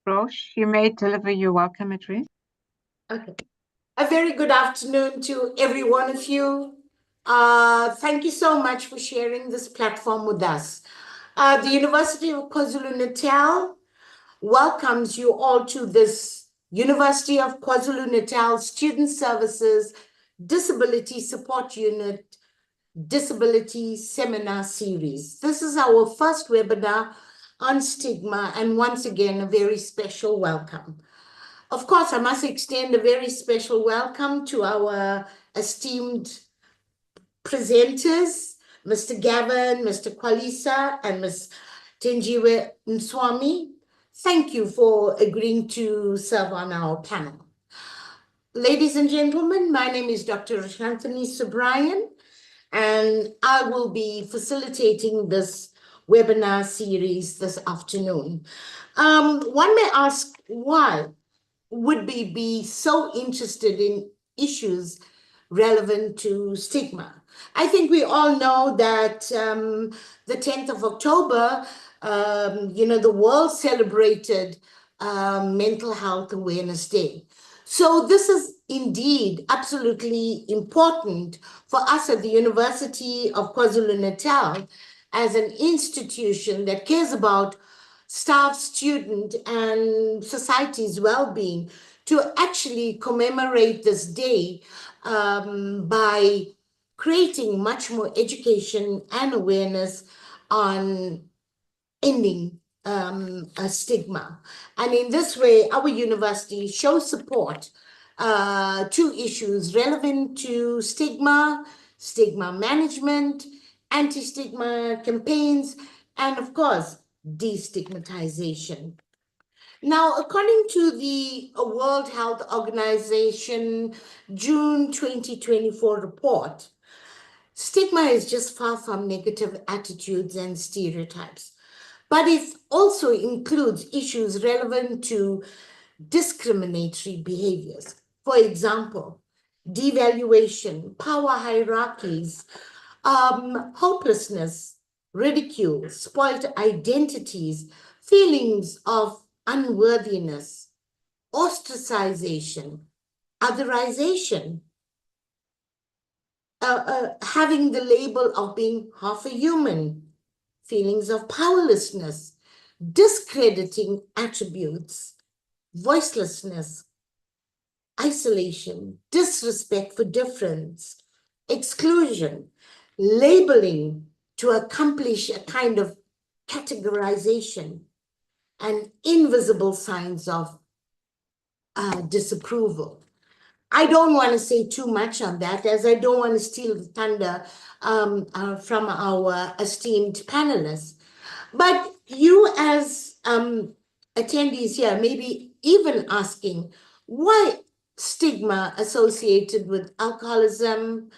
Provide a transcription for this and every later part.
Roche, you may deliver your welcome address. Okay. A very good afternoon to every one of you. Thank you so much for sharing this platform with us. The University of KwaZulu-Natal welcomes you all to this University of KwaZulu-Natal Student Services Disability Support Unit Disability Seminar Series. This is our first webinar on stigma, and once again, a very special welcome. Of course, I must extend a very special welcome to our esteemed presenters, Mr. Gavin, Mr. Kwalisa, and Ms. Tenjiwe Mswami. Thank you for agreeing to serve on our panel. Ladies and gentlemen, my name is Dr. Shanthani Subrayan, and I will be facilitating this webinar series this afternoon. One may ask, why would we be so interested in issues relevant to stigma? I think we all know that the 10th of October, the world celebrated Mental Health Awareness Day. So this is indeed absolutely important for us at the University of KwaZulu-Natal as an institution that cares about staff, student, and society's well-being to actually commemorate this day by creating much more education and awareness on ending a stigma. And in this way, our university shows support to issues relevant to stigma, stigma management, anti-stigma campaigns, and of course, destigmatization. Now, according to the World Health Organization June 2024 report, stigma is just far from negative attitudes and stereotypes, but it also includes issues relevant to discriminatory behaviors. For example, devaluation, power hierarchies, hopelessness, ridicule, spoiled identities, feelings of unworthiness, ostracization, otherization, having the label of being half a human, feelings of powerlessness, discrediting attributes, voicelessness, isolation, disrespect for difference, exclusion, labeling to accomplish a kind of categorization, and invisible signs of disapproval. I don't want to say too much on that, as I don't want to steal the thunder from our esteemed panelists. But you as attendees here may be even asking, why stigma associated with alcoholism,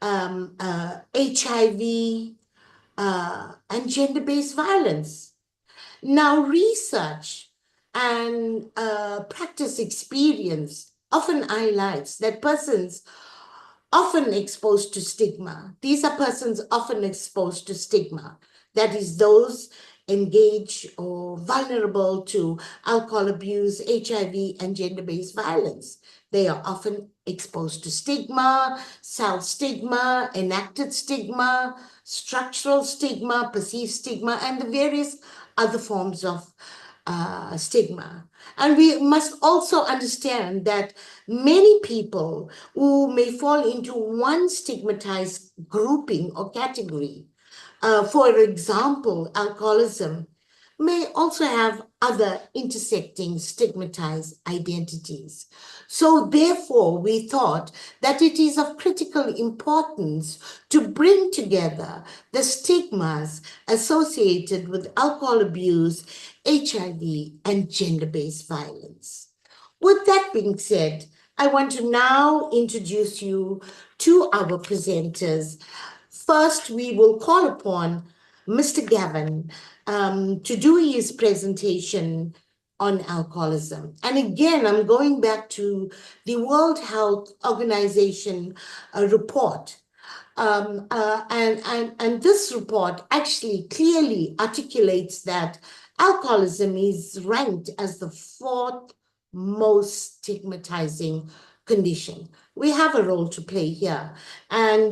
HIV, and gender-based violence? Now, research and practice experience often highlights that persons often exposed to stigma, these are persons often exposed to stigma, that is those engaged or vulnerable to alcohol abuse, HIV, and gender-based violence. They are often exposed to stigma, self-stigma, enacted stigma, structural stigma, perceived stigma, and the various other forms of stigma. And we must also understand that many people who may fall into one stigmatized grouping or category, for example, alcoholism, may also have other intersecting stigmatized identities. So therefore, we thought that it is of critical importance to bring together the stigmas associated with alcohol abuse, HIV, and gender-based violence. With that being said, I want to now introduce you to our presenters. First, we will call upon Mr. Gavin to do his presentation on alcoholism. And again, I'm going back to the World Health Organization report. And this report actually clearly articulates that alcoholism is ranked as the fourth most stigmatizing condition. We have a role to play here. And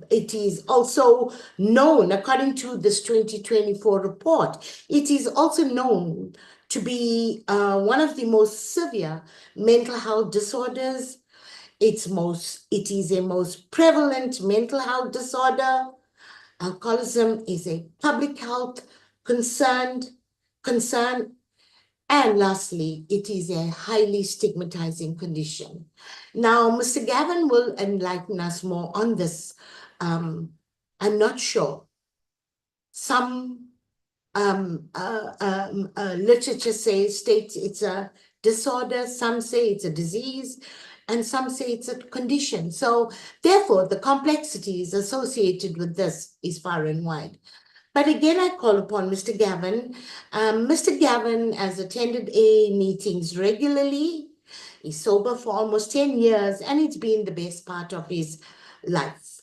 it is also known, according to this 2024 report, it is also known to be one of the most severe mental health disorders. It is a most prevalent mental health disorder. Alcoholism is a public health concern. And lastly, it is a highly stigmatizing condition. Now, Mr. Gavin will enlighten us more on this. I'm not sure. Some literature states it's a disorder, some say it's a disease, and some say it's a condition. So therefore, the complexities associated with this is far and wide. But again, I call upon Mr. Gavin. Mr. Gavin has attended AA meetings regularly. He's sober for almost 10 years, and it's been the best part of his life.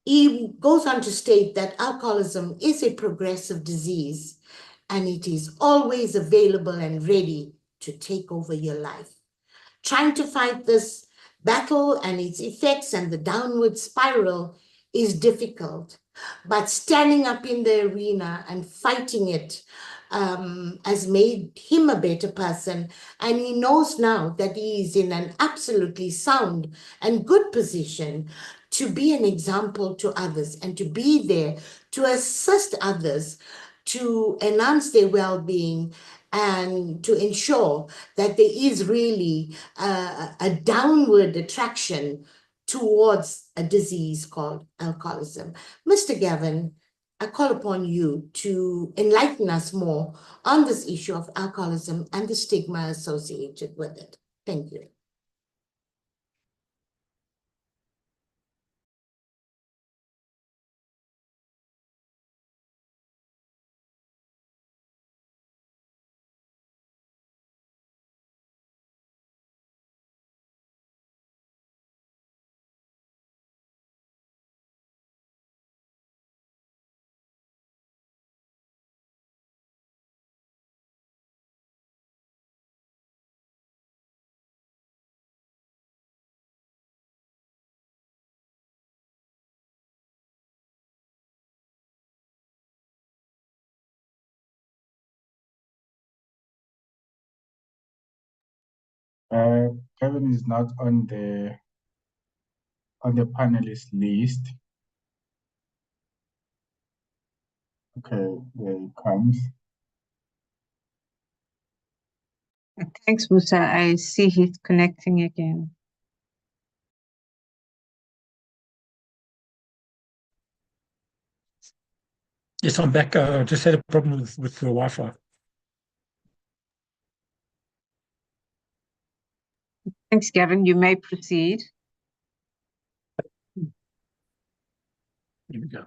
He goes on to state that alcoholism is a progressive disease, and it is always available and ready to take over your life. Trying to fight this battle and its effects and the downward spiral is difficult, but standing up in the arena and fighting it has made him a better person. And he knows now that he is in an absolutely sound and good position to be an example to others and to be there to assist others to enhance their well-being and to ensure that there is really a downward attraction towards a disease called alcoholism. Mr. Gavin, I call upon you to enlighten us more on this issue of alcoholism and the stigma associated with it. Thank you. Kevin is not on the panelist list. Okay, there he comes. Thanks, Musa. I see he's connecting again. Yes, I'm back. Just had a problem with the Wi-Fi. Thanks, Gavin. You may proceed. Here we go.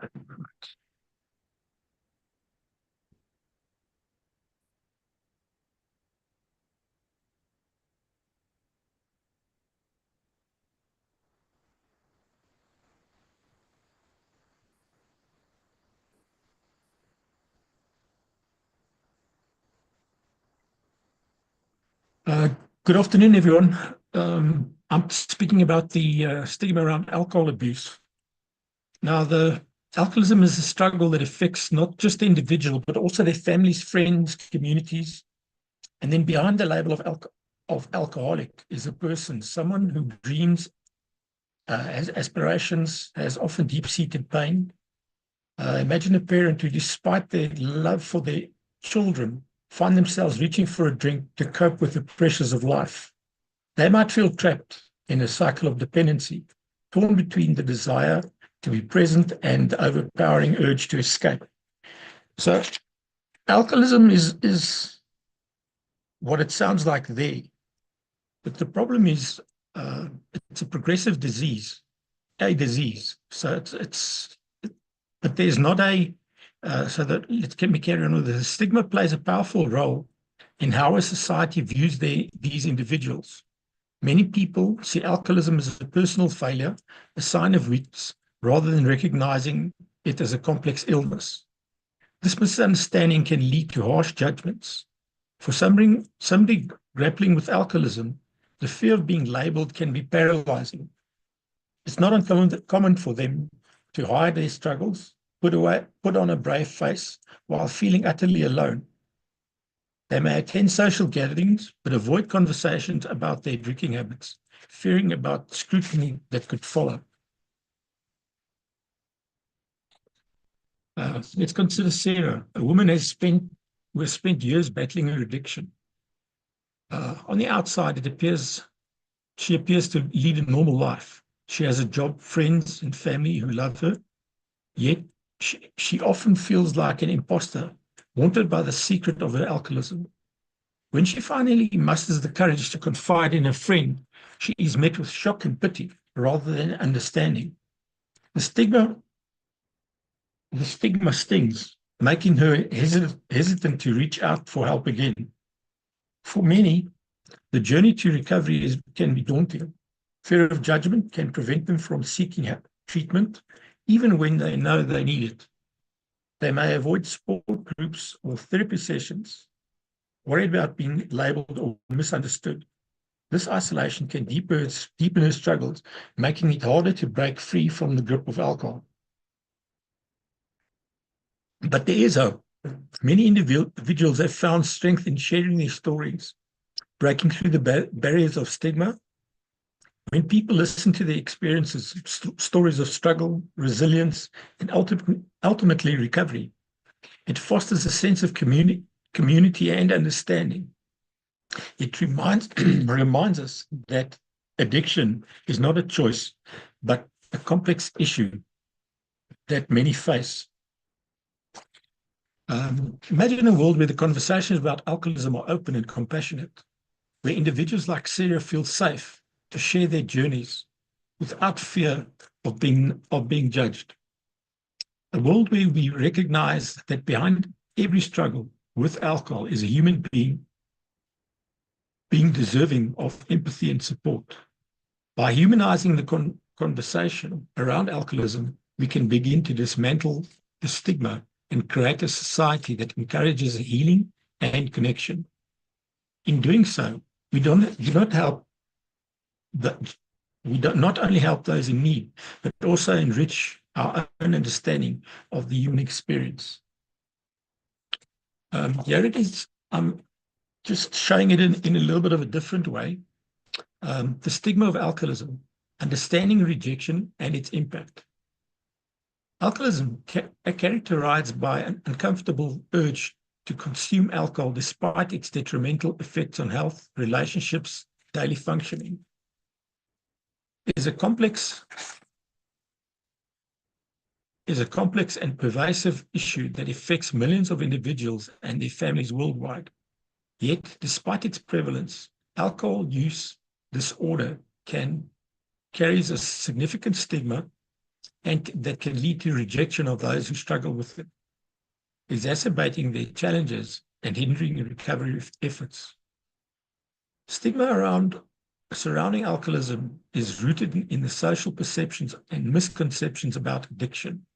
Good afternoon, everyone. I'm speaking about the stigma around alcohol abuse. Now, the alcoholism is a struggle that affects not just the individual, but also their families, friends, communities. And then behind the label of alcoholic is a person, someone who dreams, has aspirations, has often deep-seated pain. Imagine a parent who, despite their love for their children, find themselves reaching for a drink to cope with the pressures of life. They might feel trapped in a cycle of dependency, torn between the desire to be present and the overpowering urge to escape. So alcoholism is what it sounds like there. But the problem is it's a progressive disease, So but there's not so that let me carry on with this. Stigma plays a powerful role in how a society views these individuals. Many people see alcoholism as a personal failure, a sign of weakness, rather than recognizing it as a complex illness. This misunderstanding can lead to harsh judgments. For somebody grappling with alcoholism, the fear of being labeled can be paralyzing. It's not uncommon for them to hide their struggles, put on a brave face while feeling utterly alone. They may attend social gatherings, but avoid conversations about their drinking habits, fearing about scrutiny that could follow. Let's consider Sarah, a woman who has spent years battling her addiction. On the outside, she appears to lead a normal life. She has a job, friends, and family who love her. Yet, she often feels like an imposter, haunted by the secret of her alcoholism. When she finally musters the courage to confide in a friend, she is met with shock and pity rather than understanding. The stigma stings, making her hesitant to reach out for help again. For many, the journey to recovery can be daunting. Fear of judgment can prevent them from seeking treatment, even when they know they need it. They may avoid support groups or therapy sessions, worried about being labeled or misunderstood. This isolation can deepen her struggles, making it harder to break free from the grip of alcohol. But there is hope. Many individuals have found strength in sharing their stories, breaking through the barriers of stigma. When people listen to their experiences, stories of struggle, resilience, and ultimately recovery, it fosters a sense of community and understanding. It reminds us that addiction is not a choice, but a complex issue that many face. Imagine a world where the conversations about alcoholism are open and compassionate, where individuals like Sarah feel safe to share their journeys without fear of being judged. A world where we recognize that behind every struggle with alcohol is a human being deserving of empathy and support. By humanizing the conversation around alcoholism, we can begin to dismantle the stigma and create a society that encourages healing and connection. In doing so, we not only help those in need, but also enrich our own understanding of the human experience. Here it is. I'm just showing it in a little bit of a different way. The stigma of alcoholism, understanding rejection and its impact. Alcoholism characterized by an uncomfortable urge to consume alcohol despite its detrimental effects on health, relationships, daily functioning, is a complex and pervasive issue that affects millions of individuals and their families worldwide. Yet, despite its prevalence, alcohol use disorder carries a significant stigma and that can lead to rejection of those who struggle with it, exacerbating their challenges and hindering recovery efforts. Stigma surrounding alcoholism is rooted in the social perceptions and misconceptions about addiction.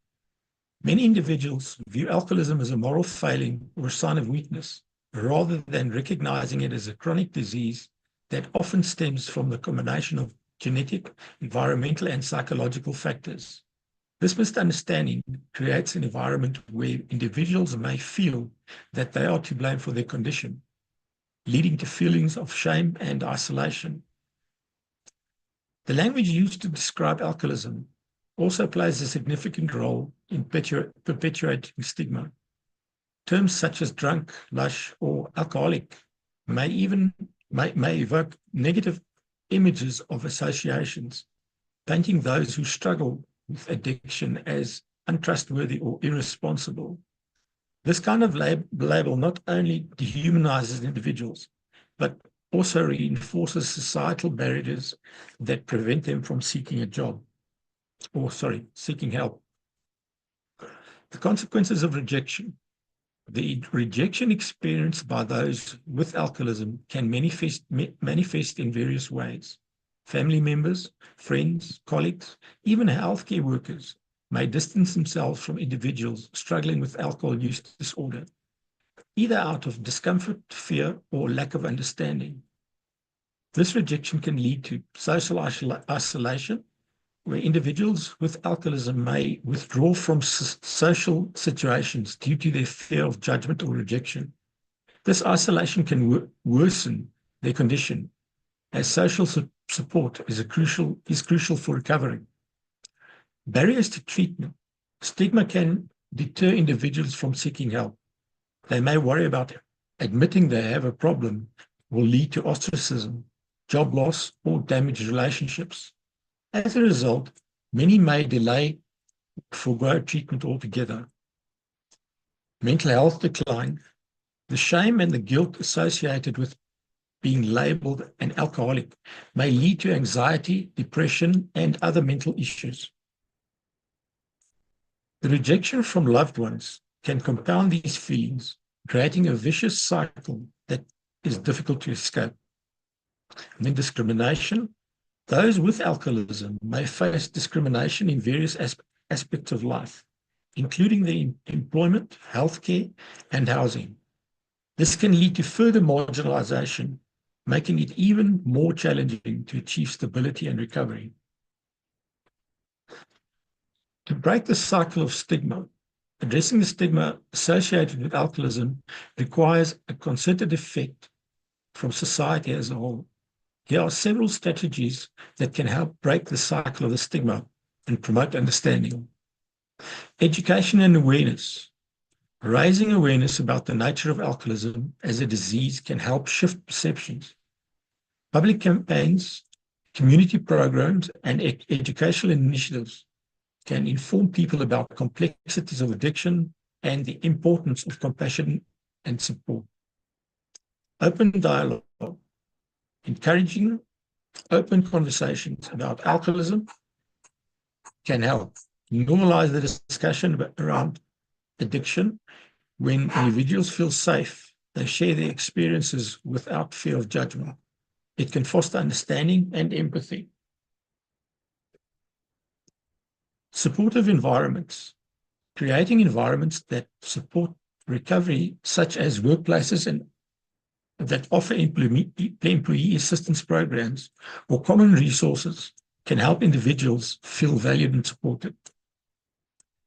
Many individuals view alcoholism as a moral failing or a sign of weakness, rather than recognizing it as a chronic disease that often stems from the combination of genetic, environmental, and psychological factors. This misunderstanding creates an environment where individuals may feel that they are to blame for their condition, leading to feelings of shame and isolation. The language used to describe alcoholism also plays a significant role in perpetuating stigma. Terms such as drunk, lush, or alcoholic may evoke negative images of associations, painting those who struggle with addiction as untrustworthy or irresponsible. This kind of label not only dehumanizes individuals, but also reinforces societal barriers that prevent them from seeking help. The consequences of rejection. The rejection experienced by those with alcoholism can manifest in various ways. Family members, friends, colleagues, even healthcare workers may distance themselves from individuals struggling with alcohol use disorder, either out of discomfort, fear, or lack of understanding. This rejection can lead to social isolation, where individuals with alcoholism may withdraw from social situations due to their fear of judgment or rejection. This isolation can worsen their condition, as social support is crucial for recovery. Barriers to treatment. Stigma can deter individuals from seeking help. They may worry about admitting they have a problem will lead to ostracism, job loss, or damaged relationships. As a result, many may delay or forgo treatment altogether. Mental health decline. The shame and the guilt associated with being labeled an alcoholic may lead to anxiety, depression, and other mental issues. The rejection from loved ones can compound these feelings, creating a vicious cycle that is difficult to escape. And then discrimination. Those with alcoholism may face discrimination in various aspects of life, including their employment, healthcare, and housing. This can lead to further marginalization, making it even more challenging to achieve stability and recovery. To break the cycle of stigma, addressing the stigma associated with alcoholism requires a concerted effort from society as a whole. Here are several strategies that can help break the cycle of the stigma and promote understanding. Education and awareness. Raising awareness about the nature of alcoholism as a disease can help shift perceptions. Public campaigns, community programs, and educational initiatives can inform people about complexities of addiction and the importance of compassion and support. Open dialogue. Encouraging open conversations about alcoholism can help normalize the discussion around addiction. When individuals feel safe, they share their experiences without fear of judgment. It can foster understanding and empathy. Supportive environments. Creating environments that support recovery, such as workplaces and that offer employee assistance programs or common resources, can help individuals feel valued and supported.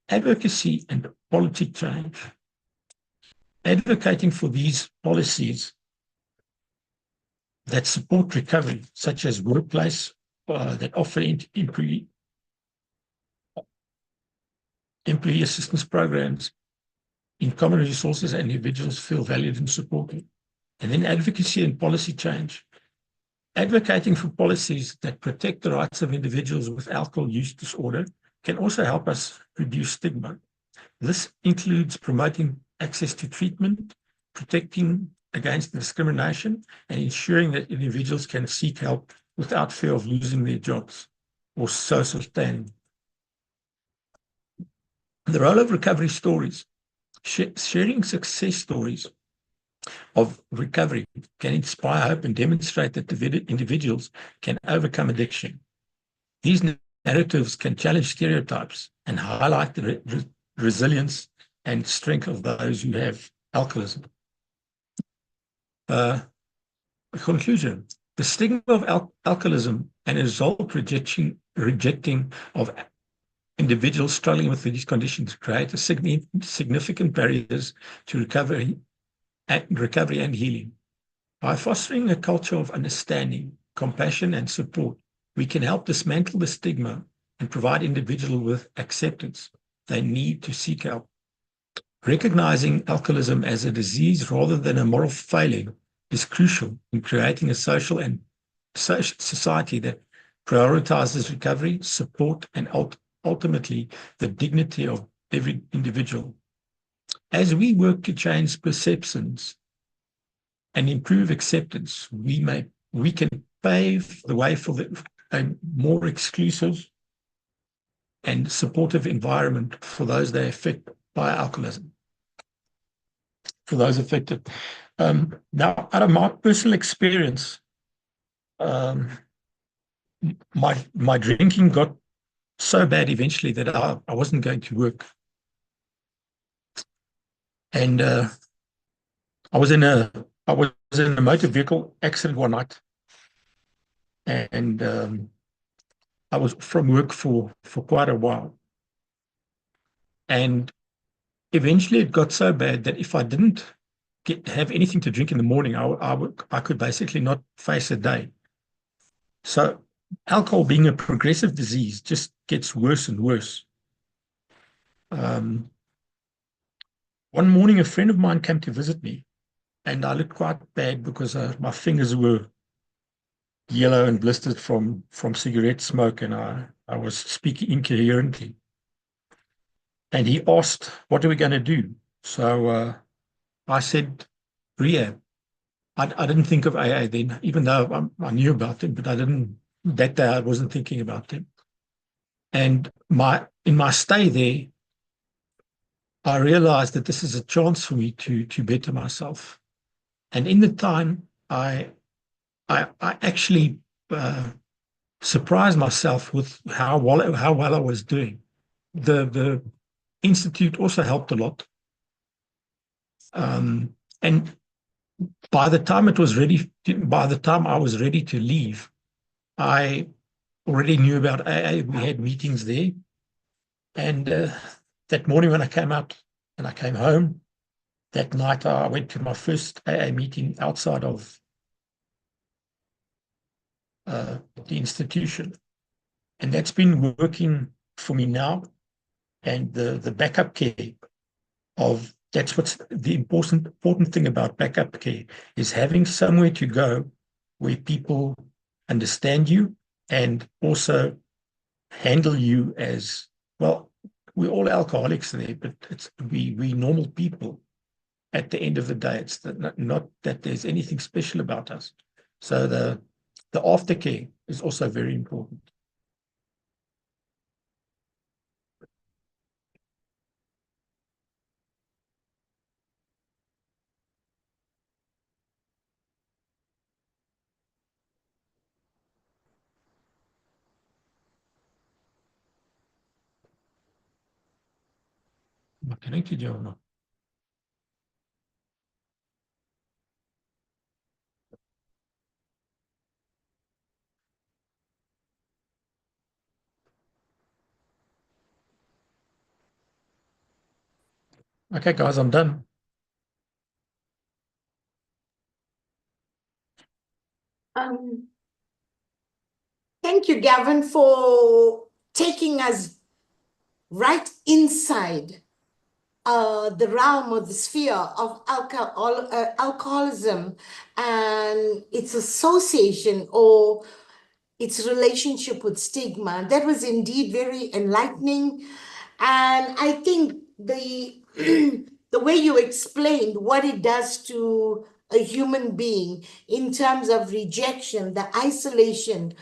Advocacy and policy change. Advocating for these policies that support recovery, such as workplace that offer employee assistance programs in common resources, and individuals feel valued and supported. And then advocacy and policy change. Advocating for policies that protect the rights of individuals with alcohol use disorder can also help us reduce stigma. This includes promoting access to treatment, protecting against discrimination, and ensuring that individuals can seek help without fear of losing their jobs or social standing. The role of recovery stories. Sharing success stories of recovery can inspire hope and demonstrate that individuals can overcome addiction. These narratives can challenge stereotypes and highlight the resilience and strength of those who have alcoholism. Conclusion. The stigma of alcoholism and as a result rejecting of individuals struggling with these conditions create a significant barriers to recovery and healing. By fostering a culture of understanding, compassion, and support, we can help dismantle the stigma and provide individuals with acceptance they need to seek help. Recognizing alcoholism as a disease rather than a moral failing is crucial in creating a social and society that prioritizes recovery, support, and ultimately the dignity of every individual. As we work to change perceptions and improve acceptance, we can pave the way for a more exclusive and supportive environment for those that are affected by alcoholism. For those affected. Now, out of my personal experience, my drinking got so bad eventually that I wasn't going to work. And I was in a motor vehicle accident one night, and I was from work for quite a while. And eventually it got so bad that if I didn't have anything to drink in the morning, I could basically not face a day. So alcohol, being a progressive disease, just gets worse and worse. One morning, a friend of mine came to visit me, and I looked quite bad because my fingers were yellow and blistered from cigarette smoke, and I was speaking incoherently. And he asked, "What are we going to do?" So I said, "Rehab." I didn't think of AA then, even though I knew about them, but that day I wasn't thinking about them. And in my stay there, I realized that this is a chance for me to better myself. And in the time, I actually surprised myself with how well I was doing. The institute also helped a lot. And by the time I was ready to leave, I already knew about AA. We had meetings there. And that morning when I came out and I came home, that night I went to my first AA meeting outside of the institution. And that's been working for me now. And the backup care that's what's the important thing about backup care, is having somewhere to go where people understand you and also handle you as, well, we're all alcoholics there, but we normal people at the end of the day. It's not that there's anything special about us. So the aftercare is also very important. Am I connected you or not? Okay, guys, I'm done. Thank you, Gavin, for taking us right inside the realm or the sphere of alcoholism and its association or its relationship with stigma. That was indeed very enlightening. And I think the the way you explained what it does to a human being in terms of rejection, the isolation,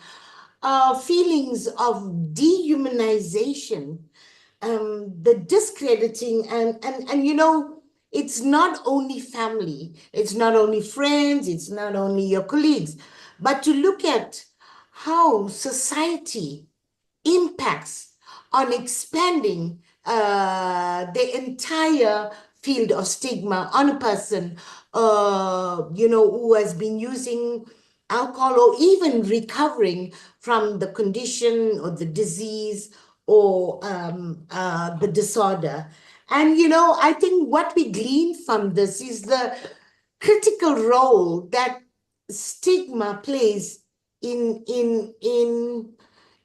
feelings of dehumanization, the discrediting, and it's not only family, it's not only friends, it's not only your colleagues, but to look at how society impacts on expanding the entire field of stigma on a person, who has been using alcohol or even recovering from the condition or the disease or the disorder. And, I think what we glean from this is the critical role that stigma plays in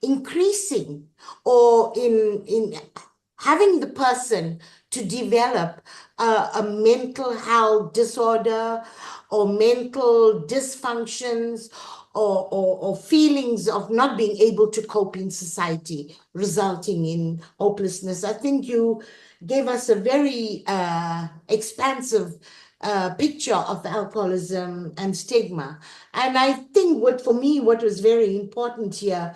increasing or in having the person to develop a mental health disorder or mental dysfunctions or feelings of not being able to cope in society, resulting in hopelessness. I think you gave us a very expansive picture of alcoholism and stigma. And I think for me, what was very important here,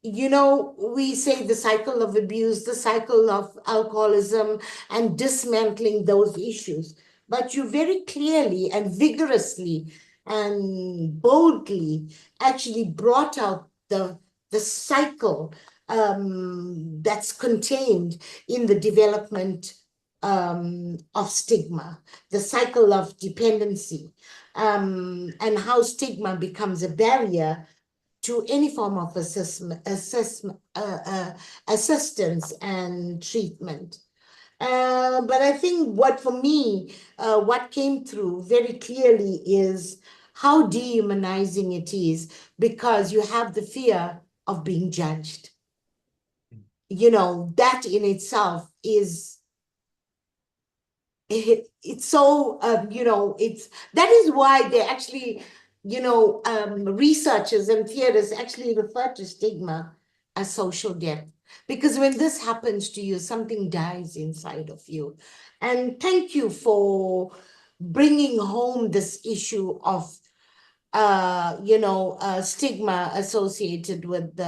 we say the cycle of abuse, the cycle of alcoholism, and dismantling those issues. But you very clearly and vigorously and boldly actually brought out the cycle that's contained in the development of stigma, the cycle of dependency, and how stigma becomes a barrier to any form of assistance and treatment. But I think for me, what came through very clearly is how dehumanizing it is, because you have the fear of being judged. You know, that in itself is, it's so, that is why they actually, researchers and theorists actually refer to stigma as social death. Because when this happens to you, something dies inside of you. And thank you for bringing home this issue of stigma associated with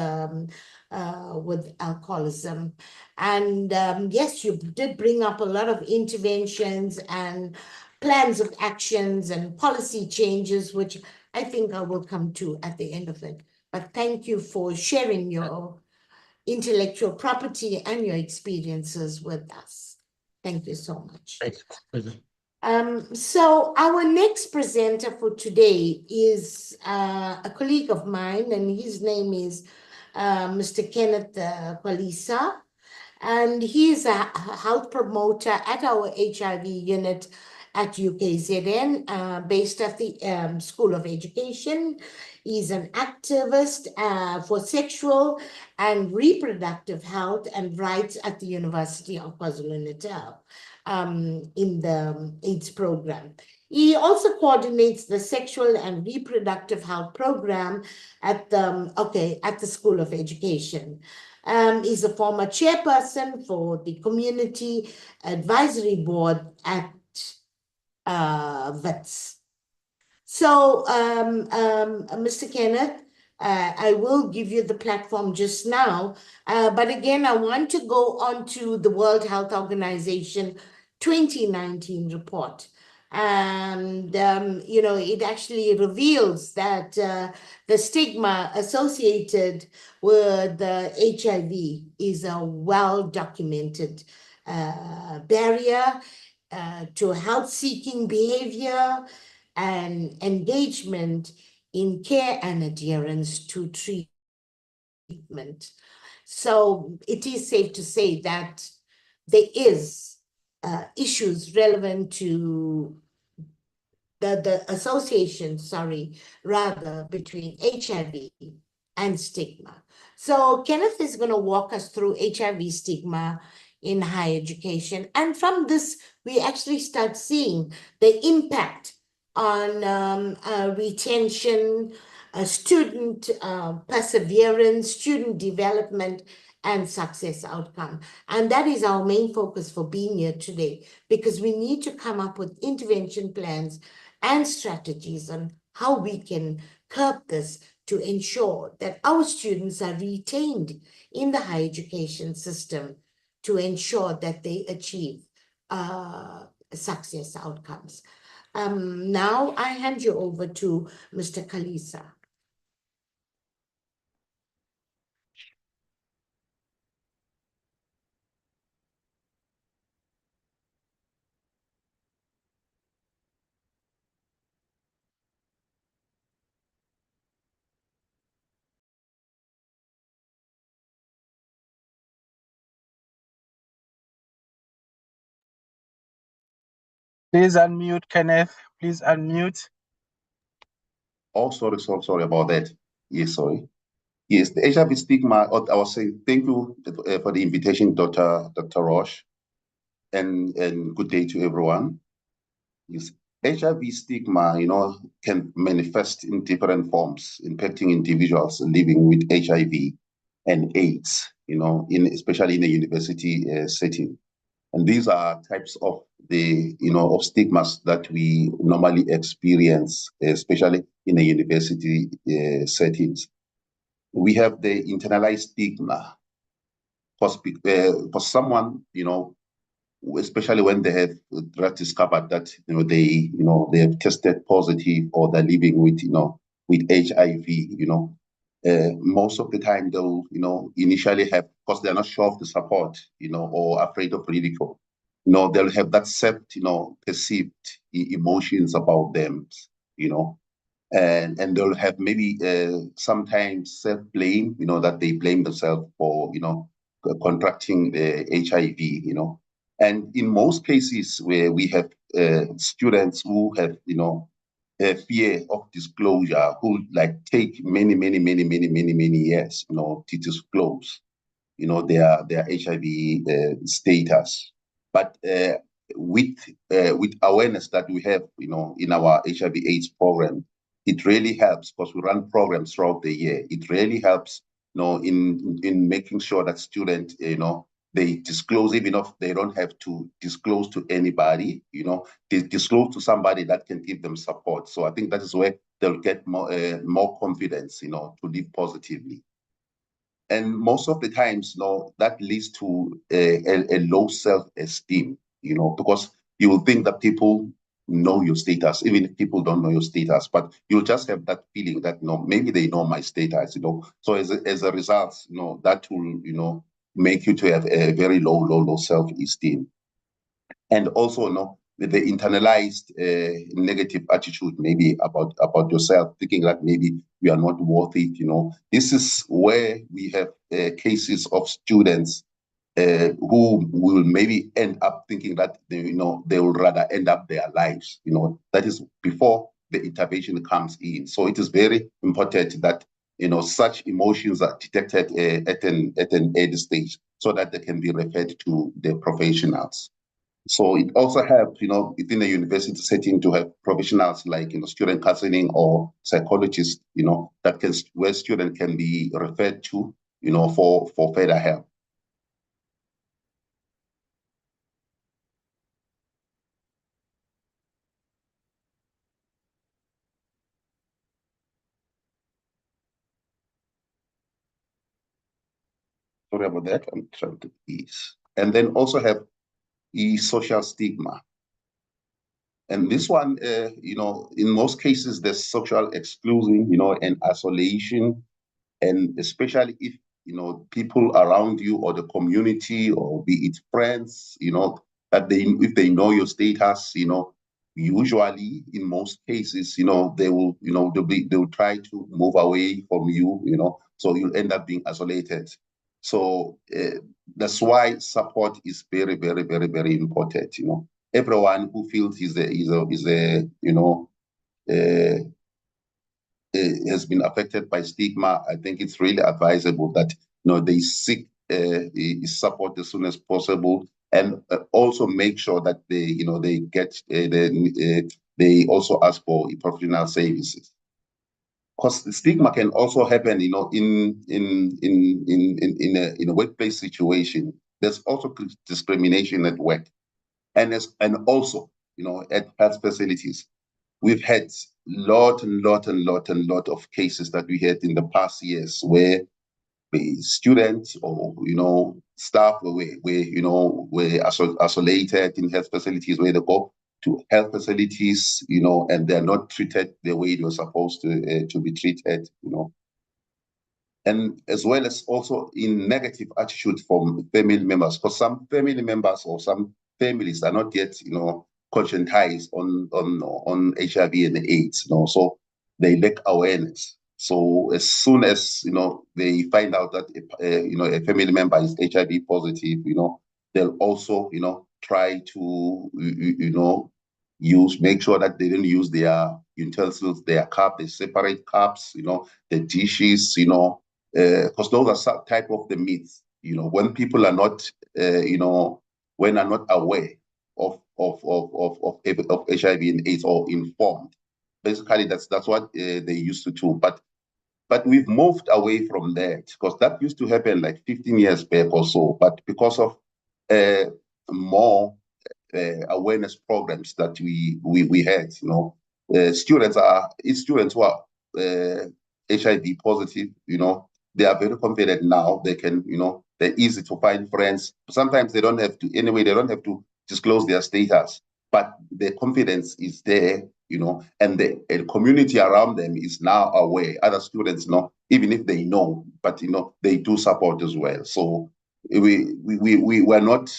alcoholism. And yes, you did bring up a lot of interventions and plans of actions and policy changes, which I think I will come to at the end of it. But thank you for sharing your intellectual property and your experiences with us. Thank you so much. Thanks. So our next presenter for today is a colleague of mine, and his name is Mr. Kenneth Kwalisa, and he is a health promoter at our HIV unit at UKZN, based at the School of Education. He's an activist for sexual and reproductive health and rights at the University of KwaZulu-Natal in the AIDS program. He also coordinates the sexual and reproductive health program at the School of Education. He's a former chairperson for the Community Advisory Board at VETS. So, Mr. Kenneth, I will give you the platform just now, but again, I want to go on to the World Health Organization 2019 report. And, it actually reveals that the stigma associated with HIV is a well-documented barrier to health-seeking behavior and engagement in care and adherence to treatment. So it is safe to say that there is issues relevant to the association, between HIV and stigma. So Kenneth is going to walk us through HIV stigma in higher education. And from this, we actually start seeing the impact on retention, student perseverance, student development, and success outcome. And that is our main focus for being here today, because we need to come up with intervention plans and strategies on how we can curb this to ensure that our students are retained in the higher education system to ensure that they achieve success outcomes. Now I hand you over to Mr. Kwalisa. Please unmute, Kenneth. Please unmute. Oh, sorry about that. Yes, sorry. Yes, the HIV stigma, I was saying, thank you for the invitation, Dr. Roche, and good day to everyone. Yes, HIV stigma, can manifest in different forms, impacting individuals living with HIV and AIDS, especially in a university setting. And these are types of of stigmas that we normally experience, especially in the university settings. We have the internalized stigma for someone, especially when they have discovered that they have tested positive or they're living with with HIV, most of the time they'll, initially have, because they're not sure of the support, or afraid of ridicule. They'll have that perceived emotions about them, and they'll have maybe sometimes self-blame, that they blame themselves for, contracting HIV, And in most cases where we have students who have, fear of disclosure, who like take many years, to disclose, their HIV status. But with awareness that we have, in our HIV/AIDS program, it really helps, because we run programs throughout the year. It really helps, in making sure that students, they disclose, even if they don't have to disclose to anybody, they disclose to somebody that can give them support. So I think that is where they'll get more confidence, to live positively. And most of the times, that leads to a low self-esteem, because you will think that people know your status, even if people don't know your status, but you'll just have that feeling that, maybe they know my status, So as a result, that will, make you to have a very low self-esteem. And also, the internalized negative attitude maybe about yourself, thinking that maybe you are not worth it. This is where we have cases of students who will maybe end up thinking that they will rather end up their lives. That is before the intervention comes in. So it is very important that such emotions are detected at an early stage, so that they can be referred to the professionals. So it also helps, within a university setting, to have professionals like, student counseling or psychologists, where students can be referred to, for further help. Sorry about that. I'm trying to ease. And then also have social stigma. And this one, in most cases, there's social exclusion, and isolation, and especially if, people around you or the community, or be it friends, that if they know your status, usually in most cases, they will, they'll try to move away from you, so you'll end up being isolated. So that's why support is very important. Everyone who feels has been affected by stigma, I think it's really advisable that they seek support as soon as possible, and also make sure that they get they also ask for professional services. Because the stigma can also happen, in a workplace situation. There's also discrimination at work, and also, at health facilities. We've had lot of cases that we had in the past years where the students or staff were isolated in health facilities, where they go to health facilities, and they're not treated the way they were supposed to be treated, and as well as also in negative attitude from family members, because some family members or some families are not yet, conscientized on HIV and AIDS, so they lack awareness. So as soon as they find out that a family member is HIV positive, they'll also try to make sure that they don't use their utensils, their cup, they separate cups, the dishes, because those are some type of the myths. When people are not when are not aware of HIV and AIDS, or informed. Basically, that's what they used to do. But we've moved away from that, because that used to happen like 15 years back or so. But because of more awareness programs that we had, students who are HIV positive, they are very confident now. They can, they're easy to find friends. Sometimes they don't have to disclose their status, but the confidence is there, and the community around them is now aware. Other students, even if they know, but they do support as well. So we were not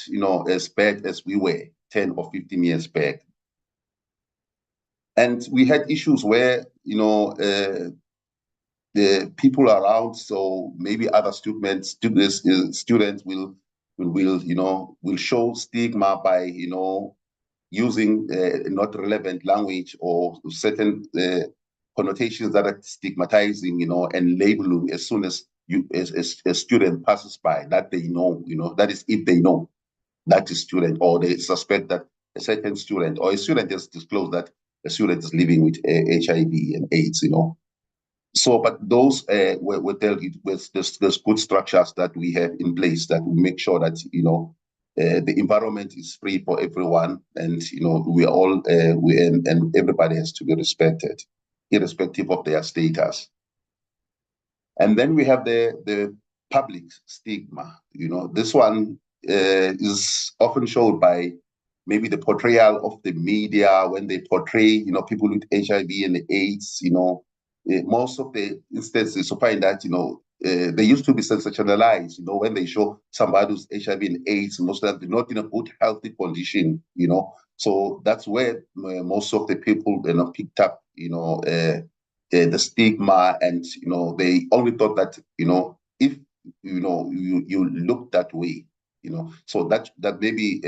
as bad as we were 10 or 15 years back. And we had issues where the people around, so maybe other students will show stigma by using not relevant language or certain connotations that are stigmatizing, and labeling as soon as a student passes by, that they know, that is if they know that is student, or they suspect that a certain student or a student has disclosed that a student is living with HIV and AIDS, So, but those were dealt with. There's good structures that we have in place that will make sure that the environment is free for everyone, and we are all and everybody has to be respected, irrespective of their status. And then we have the public stigma. This one is often showed by maybe the portrayal of the media when they portray people with HIV and AIDS. Most of the instances you find that they used to be sensationalized. When they show somebody who's HIV and AIDS, most of them not in a good healthy condition. So that's where most of the people picked up the stigma, and they only thought that if you look that way, so that maybe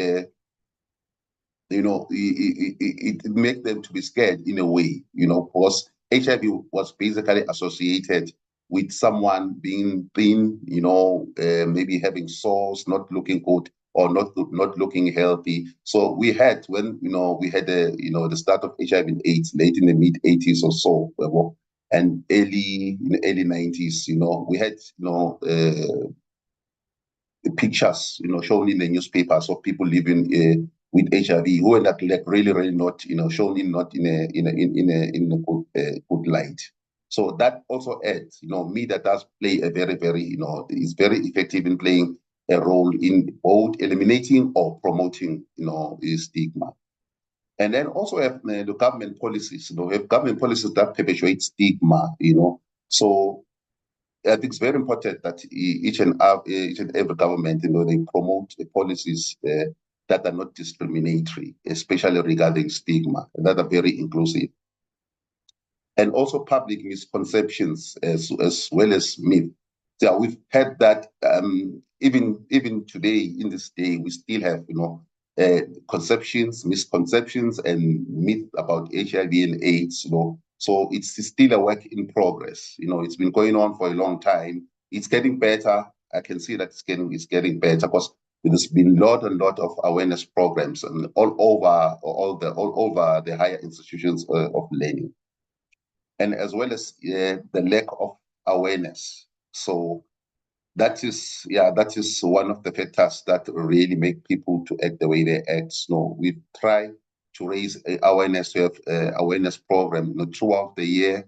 it makes them to be scared in a way, because HIV was basically associated with someone being thin, maybe having sores, not looking good, or not looking healthy. So we had, when we had the start of HIV and AIDS late in the mid 80s or so, and early 90s, we had pictures shown in the newspapers of people living with HIV who end up really not shown not in a good light. So that also adds media does play a very is very effective in playing a role in both eliminating or promoting stigma. And then also have the government policies. We have government policies that perpetuate stigma. So I think it's very important that each and every government, they promote the policies that are not discriminatory, especially regarding stigma, and that are very inclusive. And also public misconceptions as well as myth. So we've had that even today, in this day, we still have conceptions, misconceptions, and myth about HIV and AIDS. So it's still a work in progress. It's been going on for a long time. It's getting better. I can see that it's getting better because there's been a lot of awareness programs and all over the higher institutions of learning, and as well as the lack of awareness. So that is one of the factors that really make people to act the way they act. So we try to raise awareness. We have awareness program throughout the year,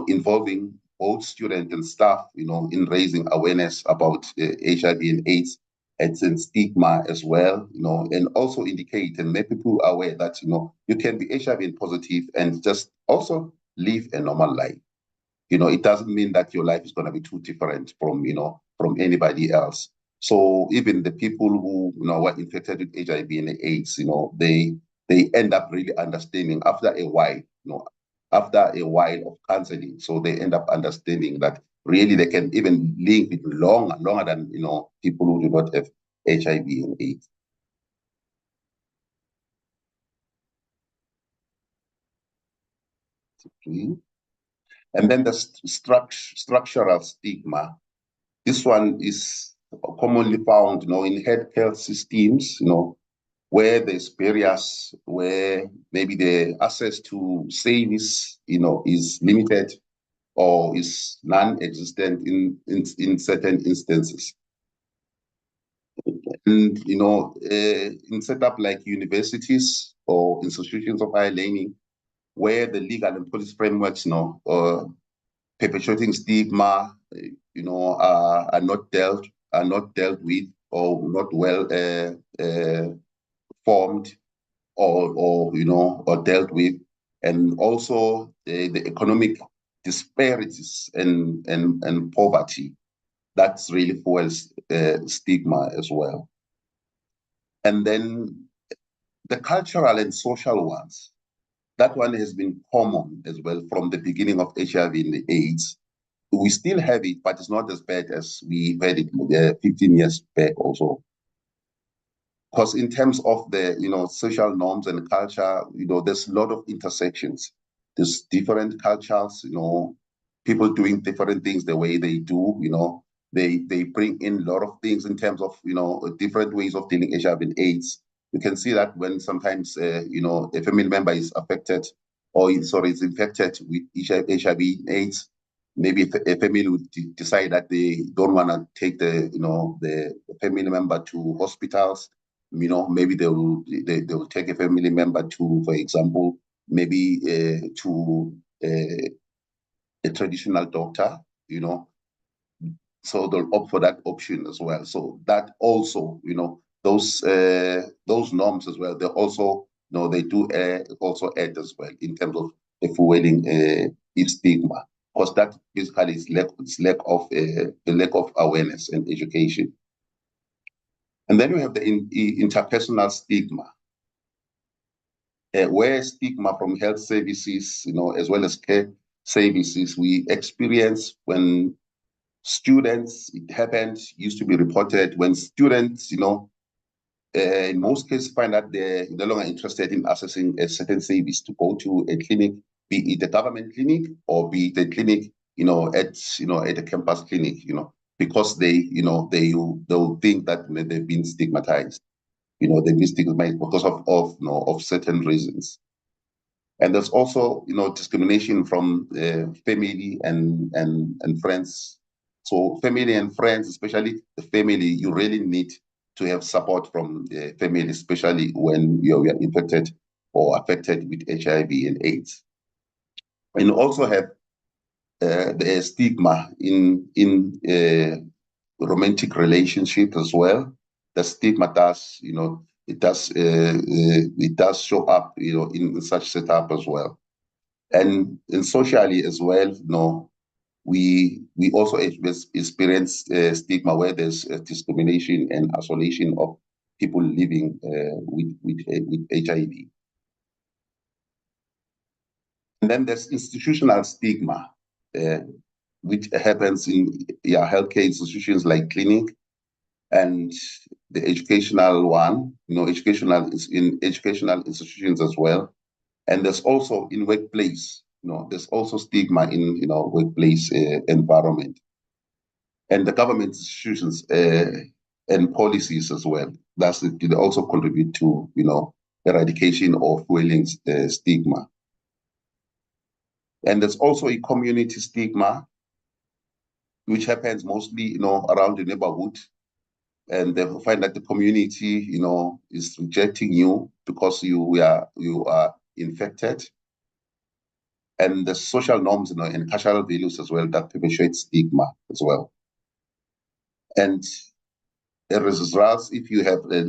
involving both students and staff, in raising awareness about HIV and AIDS and stigma as well, and also indicate and make people aware that you can be HIV positive and just also live a normal life. It doesn't mean that your life is going to be too different from anybody else. So even the people who were infected with HIV and AIDS, they end up really understanding after a while, of counseling. So they end up understanding that really they can even live it longer than people who do not have HIV and AIDS. And then the structural stigma. This one is commonly found, in healthcare systems, where there's barriers, where maybe the access to service, is limited or is non-existent in certain instances. And in setup like universities or institutions of higher learning, where the legal and policy frameworks, perpetuating stigma, are not dealt with, or not well formed, or dealt with, and also the economic disparities and poverty. That's really fuels stigma as well. And then the cultural and social ones, that one has been common as well from the beginning of HIV and AIDS. We still have it, but it's not as bad as we had it 15 years back also. Because in terms of the, social norms and culture, there's a lot of intersections. There's different cultures, people doing different things the way they do, they bring in a lot of things in terms of, different ways of dealing HIV and AIDS. You can see that when sometimes, a family member is affected or is infected with HIV and AIDS, maybe a family would decide that they don't want to take the family member to hospitals. Maybe they will take a family member to, for example, maybe to a traditional doctor, so they'll opt for that option as well. So that also, those norms as well, they also, they do also add as well in terms of the fueling stigma, because that basically is lack of awareness and education. And then we have the interpersonal stigma, where stigma from health services, as well as care services, we experience when students, it happened, used to be reported when students, in most cases find that they're no longer interested in accessing a certain service to go to a clinic, be it a government clinic or be it a clinic, at a campus clinic, because they'll think that they've been stigmatized. They've been stigmatized because of certain reasons. And there's also, discrimination from family and friends. So family and friends, especially the family, you really need to have support from the family, especially when you are infected or affected with HIV and AIDS. And you also have the stigma in romantic relationship as well. The stigma does, it does show up, in such setup as well. And socially as well, we also experience stigma where there's discrimination and isolation of people living with HIV. And then there's institutional stigma, which happens in healthcare institutions like clinic, and the educational one, educational institutions as well. And there's also in workplace, there's also stigma in, workplace environment. And the government institutions and policies as well. They also contribute to, eradication of fueling stigma. And there's also a community stigma, which happens mostly, around the neighborhood. And they find that the community, is rejecting you because you are infected. And the social norms, and cultural values as well that perpetuate stigma as well. And as a result, if you have a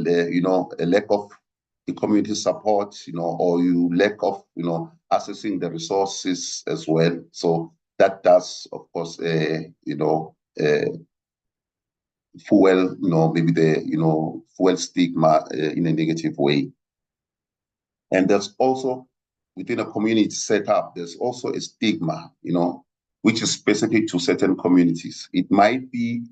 lack of the community support, or you lack of accessing the resources as well, so that does, of course, fuel, maybe the fuel stigma in a negative way. And there's also, within a community setup, there's also a stigma, which is specific to certain communities. It might be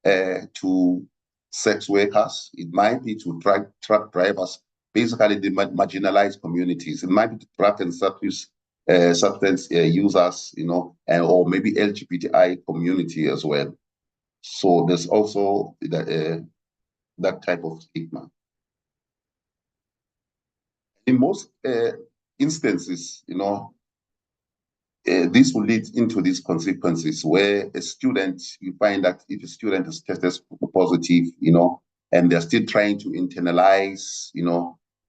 to sex workers, it might be to truck drivers, basically the marginalized communities. It might be to drug and substance users, and or maybe LGBTI community as well. So there's also that type of stigma. In most instances, this will lead into these consequences where a student, you find that if a student is tested positive, and they're still trying to internalize,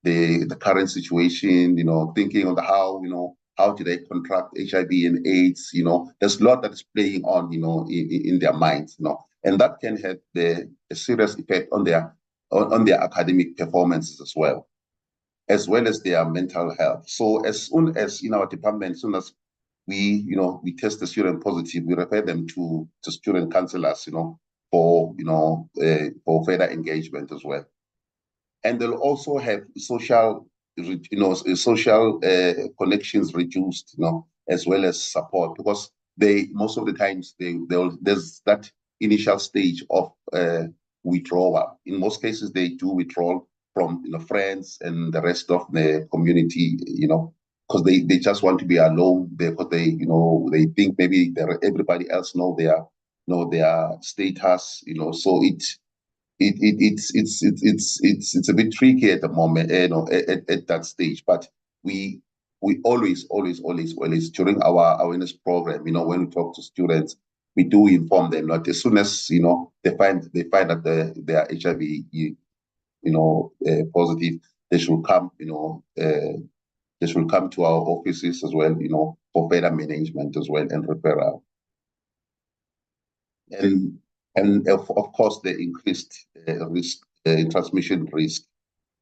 the current situation, thinking on how did they contract HIV and AIDS, there's a lot that is playing on, in their minds, and that can have a serious effect on their academic performances as well as their mental health. So as soon as in our department, as soon as we test the student positive, we refer them to student counselors, for further engagement as well. And they'll also have social connections reduced, as well as support, because most of the times there's that initial stage of withdrawal. In most cases, they do withdraw from friends and the rest of the community, because they just want to be alone, because they think maybe everybody else know their status, so it's a bit tricky at the moment, at that stage. But we always during our awareness program, when we talk to students, we do inform them that as soon as they find that they are HIV positive, they should come to our offices as well, for further management as well and referral. And of course, the increased risk, transmission risk,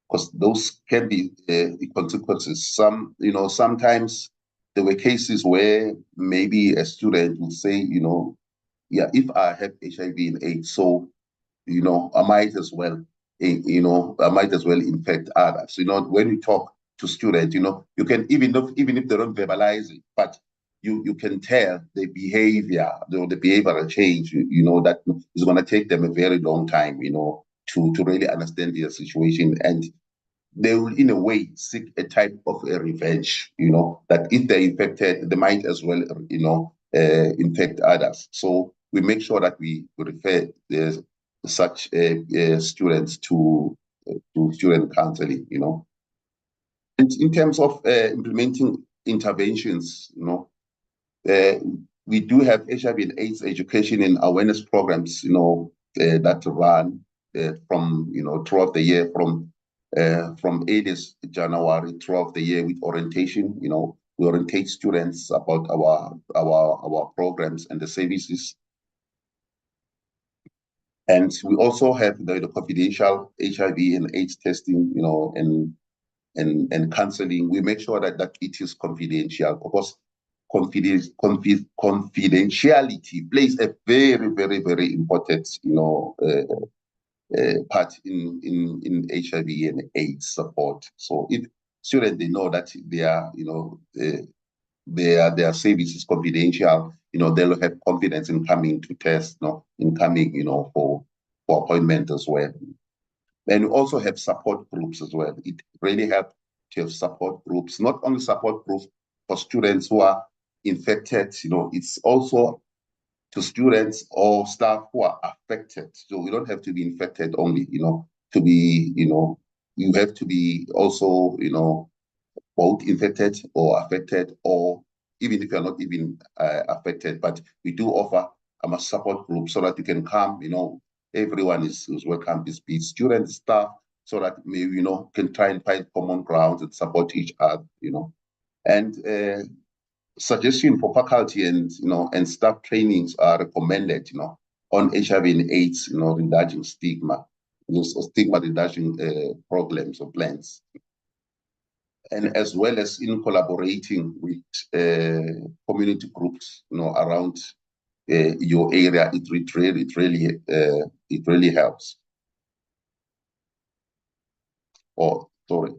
because those can be the consequences. Sometimes there were cases where maybe a student would say, yeah, if I have HIV and AIDS, so I might as well infect others. When you talk to students, you can even if they don't verbalize it, but you can tell the behavior, the behavioral change, that is going to take them a very long time, to really understand their situation. And they will, in a way, seek a type of a revenge, that if they're infected, they might as well, infect others. So we make sure that we refer such students to student counseling, And in terms of implementing interventions, we do have HIV and AIDS education and awareness programs, that run from throughout the year, from early January throughout the year, with orientation. We orientate students about our programs and the services. And we also have the confidential HIV and AIDS testing, and counseling. We make sure that it is confidential, because confidentiality plays a very, very, very important, part in HIV and AIDS support. So if students, they know that their service is confidential, they'll have confidence in coming to test, in coming, for appointment as well. And we also have support groups as well. It really helps to have support groups, not only support groups for students who are infected, it's also to students or staff who are affected. So we don't have to be infected only, to be, you have to be also, both infected or affected, or even if you're not even affected. But we do offer a support group so that you can come, everyone is welcome, be students, staff, so that maybe, can try and find common grounds and support each other, And suggestion for faculty and staff trainings are recommended, on HIV and AIDS, reducing stigma, stigma reduction programs or plans. And as well as in collaborating with community groups, around your area, it really helps. Oh, sorry.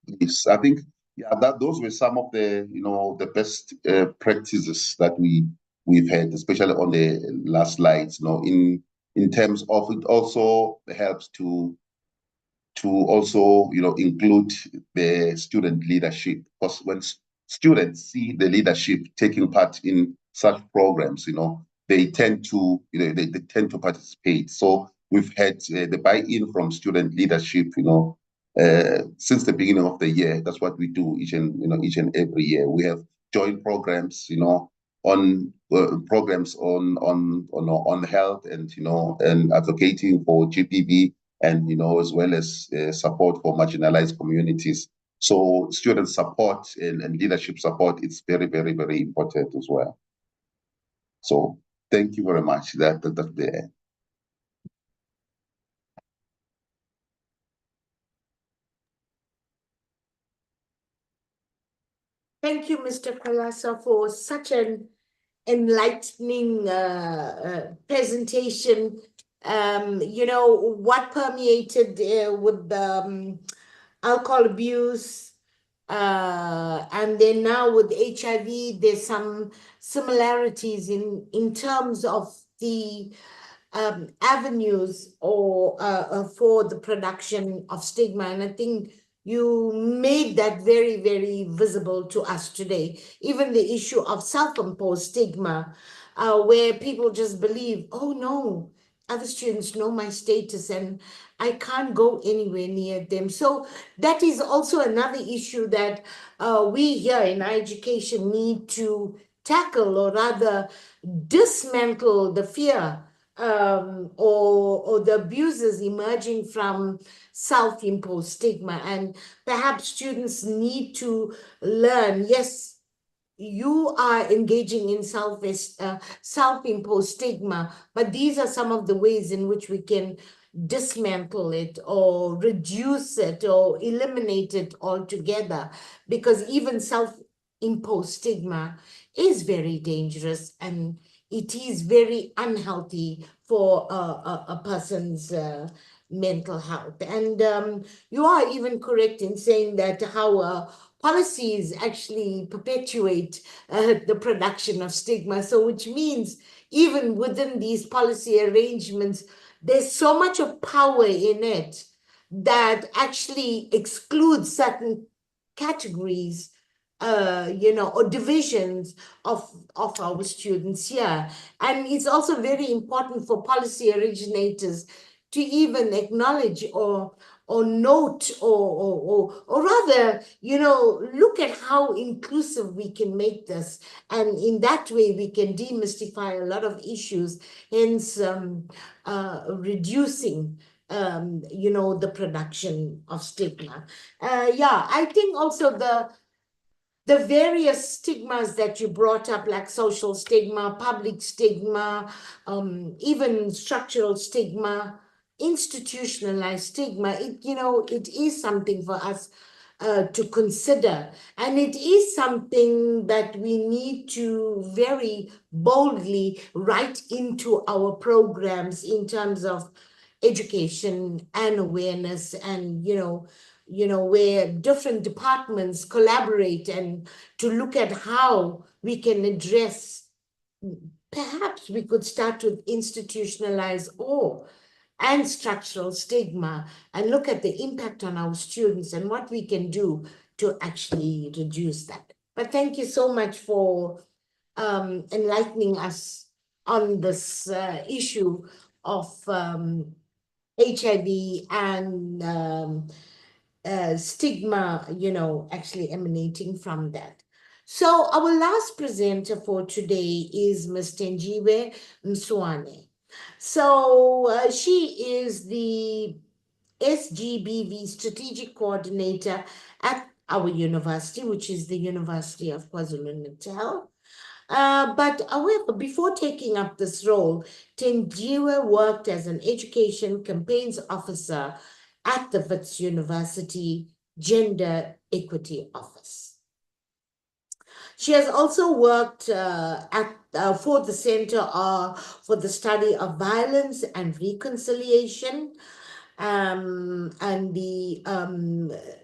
Yes, I think, yeah, those were some of the the best practices that we've had, especially on the last slides. In terms of, it also helps to also include the student leadership, because when students see the leadership taking part in such programs, they tend to they tend to participate. So we've had the buy-in from student leadership, since the beginning of the year. That's what we do each and every year. We have joint programs, on programs on health and and advocating for GBV, and as well as support for marginalized communities. So student support and leadership support is very, very, very important as well. So thank you very much. That's there. Thank you, Mr. Kwalasa, for such an enlightening presentation. You know, what permeated with the alcohol abuse, and then now with HIV, there's some similarities in terms of the avenues or for the production of stigma. And I think you made that very, very visible to us today. Even the issue of self-imposed stigma, where people just believe, oh no, other students know my status and I can't go anywhere near them. So that is also another issue that we here in our education need to tackle, or rather dismantle the fear or the abuses emerging from self-imposed stigma. And perhaps students need to learn, yes, you are engaging in self-imposed stigma, but these are some of the ways in which we can dismantle it or reduce it or eliminate it altogether, because even self-imposed stigma is very dangerous and it is very unhealthy for a person's mental health. And you are even correct in saying that how policies actually perpetuate the production of stigma. So which means even within these policy arrangements, there's so much of power in it that actually excludes certain categories, you know, or divisions of our students here. And it's also very important for policy originators to even acknowledge or note or rather, you know, look at how inclusive we can make this. And in that way, we can demystify a lot of issues, hence reducing you know, the production of stigma. Yeah, I think also the various stigmas that you brought up, like social stigma, public stigma, even structural stigma, institutionalized stigma, you know, it is something for us to consider. And it is something that we need to very boldly write into our programs in terms of education and awareness, and you know, where different departments collaborate and to look at how we can address. Perhaps we could start with institutionalized and structural stigma and look at the impact on our students and what we can do to actually reduce that. But thank you so much for enlightening us on this issue of HIV and stigma, you know, actually emanating from that. So our last presenter for today is Ms. Tenjiwe Mswane. So she is the SGBV Strategic Coordinator at our university, which is the University of KwaZulu-Natal. But however, before taking up this role, Tenjiwe worked as an education campaigns officer at the Wits University Gender Equity Office. She has also worked for the Center for the Study of Violence and Reconciliation, and the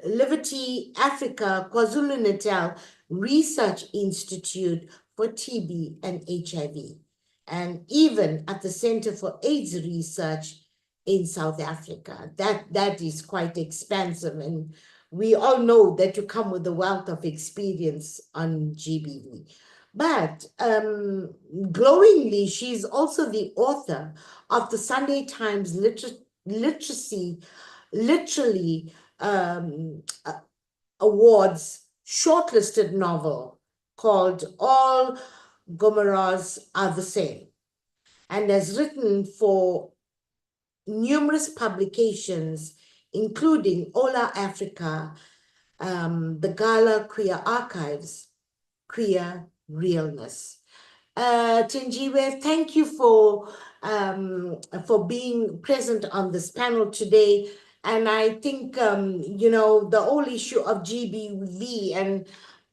Liberty Africa KwaZulu-Natal Research Institute for TB and HIV, and even at the Center for AIDS Research in South Africa. That is quite expansive, and we all know that you come with a wealth of experience on GBV. But glowingly, she's also the author of the Sunday Times literally awards shortlisted novel called All Gomeras Are the Same, and has written for numerous publications, including Ola Africa, the Gala Queer Archives, Queer Realness. Tenjiwe, thank you for being present on this panel today. And I think, you know, the whole issue of GBV and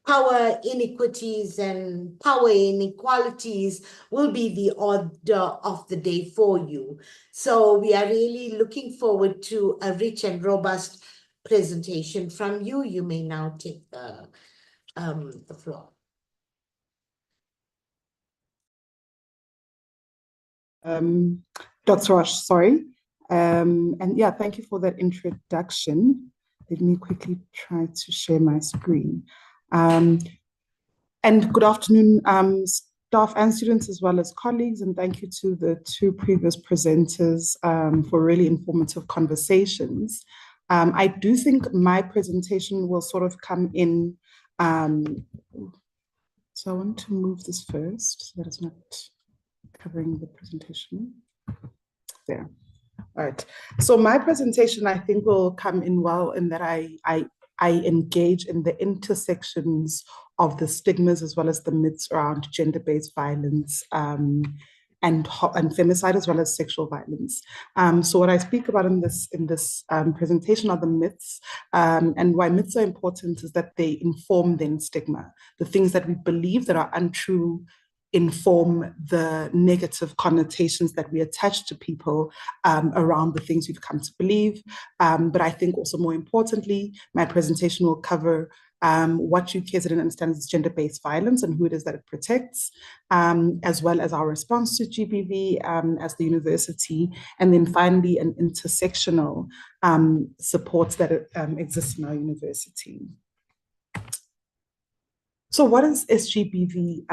power inequities and power inequalities will be the order of the day for you. So we are really looking forward to a rich and robust presentation from you. You may now take the floor. Dr. Rosh, sorry. And yeah, thank you for that introduction. Let me quickly try to share my screen. And good afternoon, staff and students, as well as colleagues, and thank you to the two previous presenters for really informative conversations. I do think my presentation will sort of come in, so I want to move this first, so that it's not covering the presentation. There. All right. So my presentation, I think, will come in well in that I engage in the intersections of the stigmas as well as the myths around gender-based violence and femicide as well as sexual violence. So what I speak about in this presentation are the myths, and why myths are important is that they inform then stigma, the things that we believe that are untrue inform the negative connotations that we attach to people around the things we've come to believe. But I think also more importantly, my presentation will cover what UKZN understands as gender-based violence and who it is that it protects, as well as our response to GBV as the university, and then finally an intersectional support that exists in our university. So what is SGBV?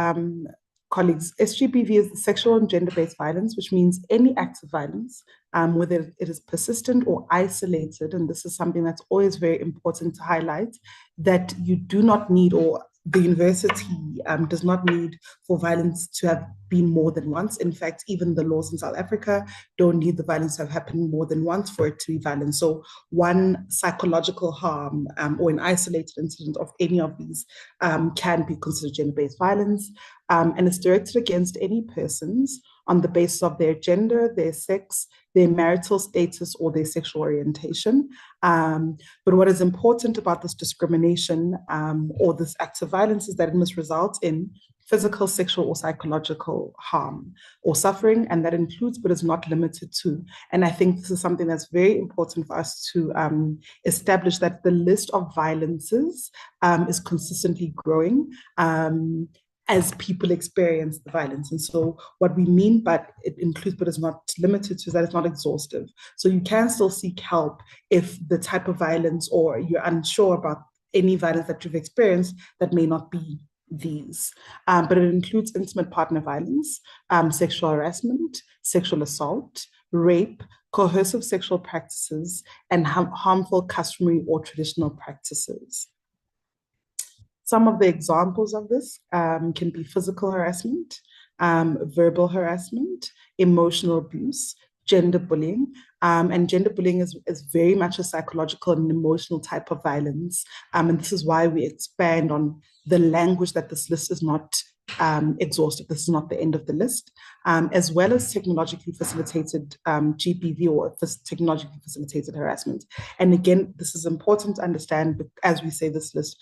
Colleagues, SGBV is the sexual and gender-based violence, which means any act of violence, whether it is persistent or isolated, and this is something that's always very important to highlight, that you do not need, or the university does not need for violence to have been more than once. In fact, even the laws in South Africa don't need the violence to have happened more than once for it to be violent. So one psychological harm or an isolated incident of any of these can be considered gender-based violence. And it's directed against any persons on the basis of their gender, their sex, their marital status, or their sexual orientation. But what is important about this discrimination or this act of violence is that it must result in physical, sexual, or psychological harm or suffering, and that includes but is not limited to. And I think this is something that's very important for us to establish, that the list of violences is consistently growing as people experience the violence. And so what we mean by it includes but is not limited to is that it's not exhaustive. So you can still seek help if the type of violence or you're unsure about any violence that you've experienced that may not be these. But it includes intimate partner violence, sexual harassment, sexual assault, rape, coercive sexual practices, and harmful customary or traditional practices. Some of the examples of this can be physical harassment, verbal harassment, emotional abuse, gender bullying. And gender bullying is very much a psychological and emotional type of violence. And this is why we expand on the language that this list is not exhaustive. This is not the end of the list, as well as technologically facilitated GBV or technologically facilitated harassment. And again, this is important to understand, but as we say this list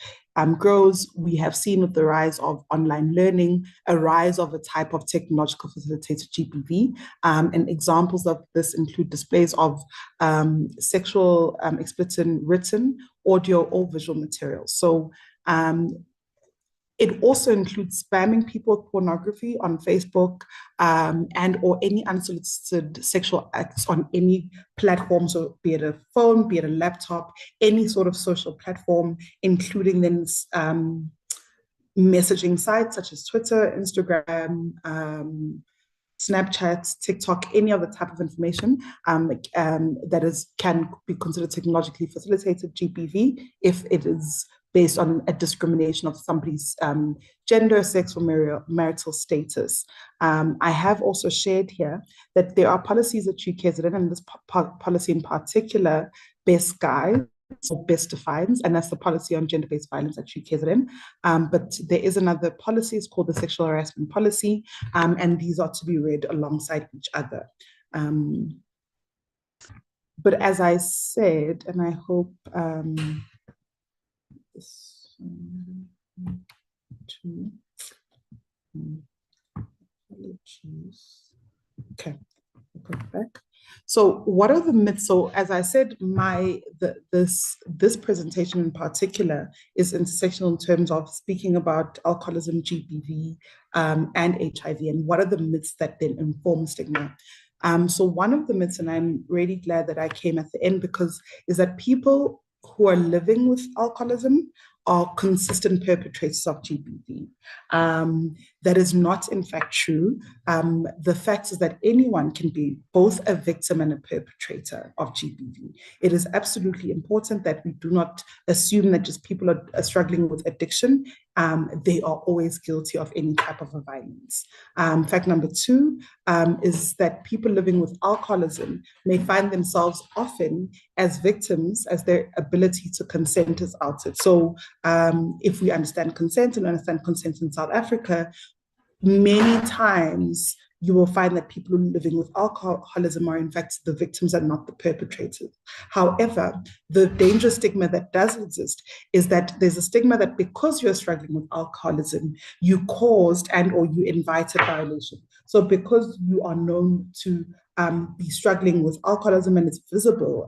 grows, we have seen with the rise of online learning, a rise of a type of technological facilitated GBV. And examples of this include displays of sexual explicit written, audio, or visual materials. So it also includes spamming people with pornography on Facebook and or any unsolicited sexual acts on any platform, so be it a phone, be it a laptop, any sort of social platform, including then messaging sites such as Twitter, Instagram, Snapchat, TikTok, any other type of information that can be considered technologically facilitated GBV if it is based on a discrimination of somebody's gender, sex, or marital status. I have also shared here that there are policies at UKZN, and this policy in particular best guides or best defines, and that's the policy on gender-based violence at UKZN. But there is another policy, it's called the sexual harassment policy, and these are to be read alongside each other. But as I said, and I hope Two. Apologies. Okay, I'll put it back. So what are the myths? So as I said, this presentation in particular is intersectional in terms of speaking about alcoholism, GBV, and HIV, and what are the myths that then inform stigma. So one of the myths, and I'm really glad that I came at the end, because is that people who are living with alcoholism are consistent perpetrators of GBV. That is not in fact true. The fact is that anyone can be both a victim and a perpetrator of GBV. It is absolutely important that we do not assume that just people are struggling with addiction. They are always guilty of any type of a violence. Fact number two is that people living with alcoholism may find themselves often as victims as their ability to consent is outed. So if we understand consent and understand consent in South Africa, many times you will find that people living with alcoholism are in fact the victims and not the perpetrators. However, the dangerous stigma that does exist is that there's a stigma that because you're struggling with alcoholism, you caused and or you invited violation. So because you are known to be struggling with alcoholism and it's visible,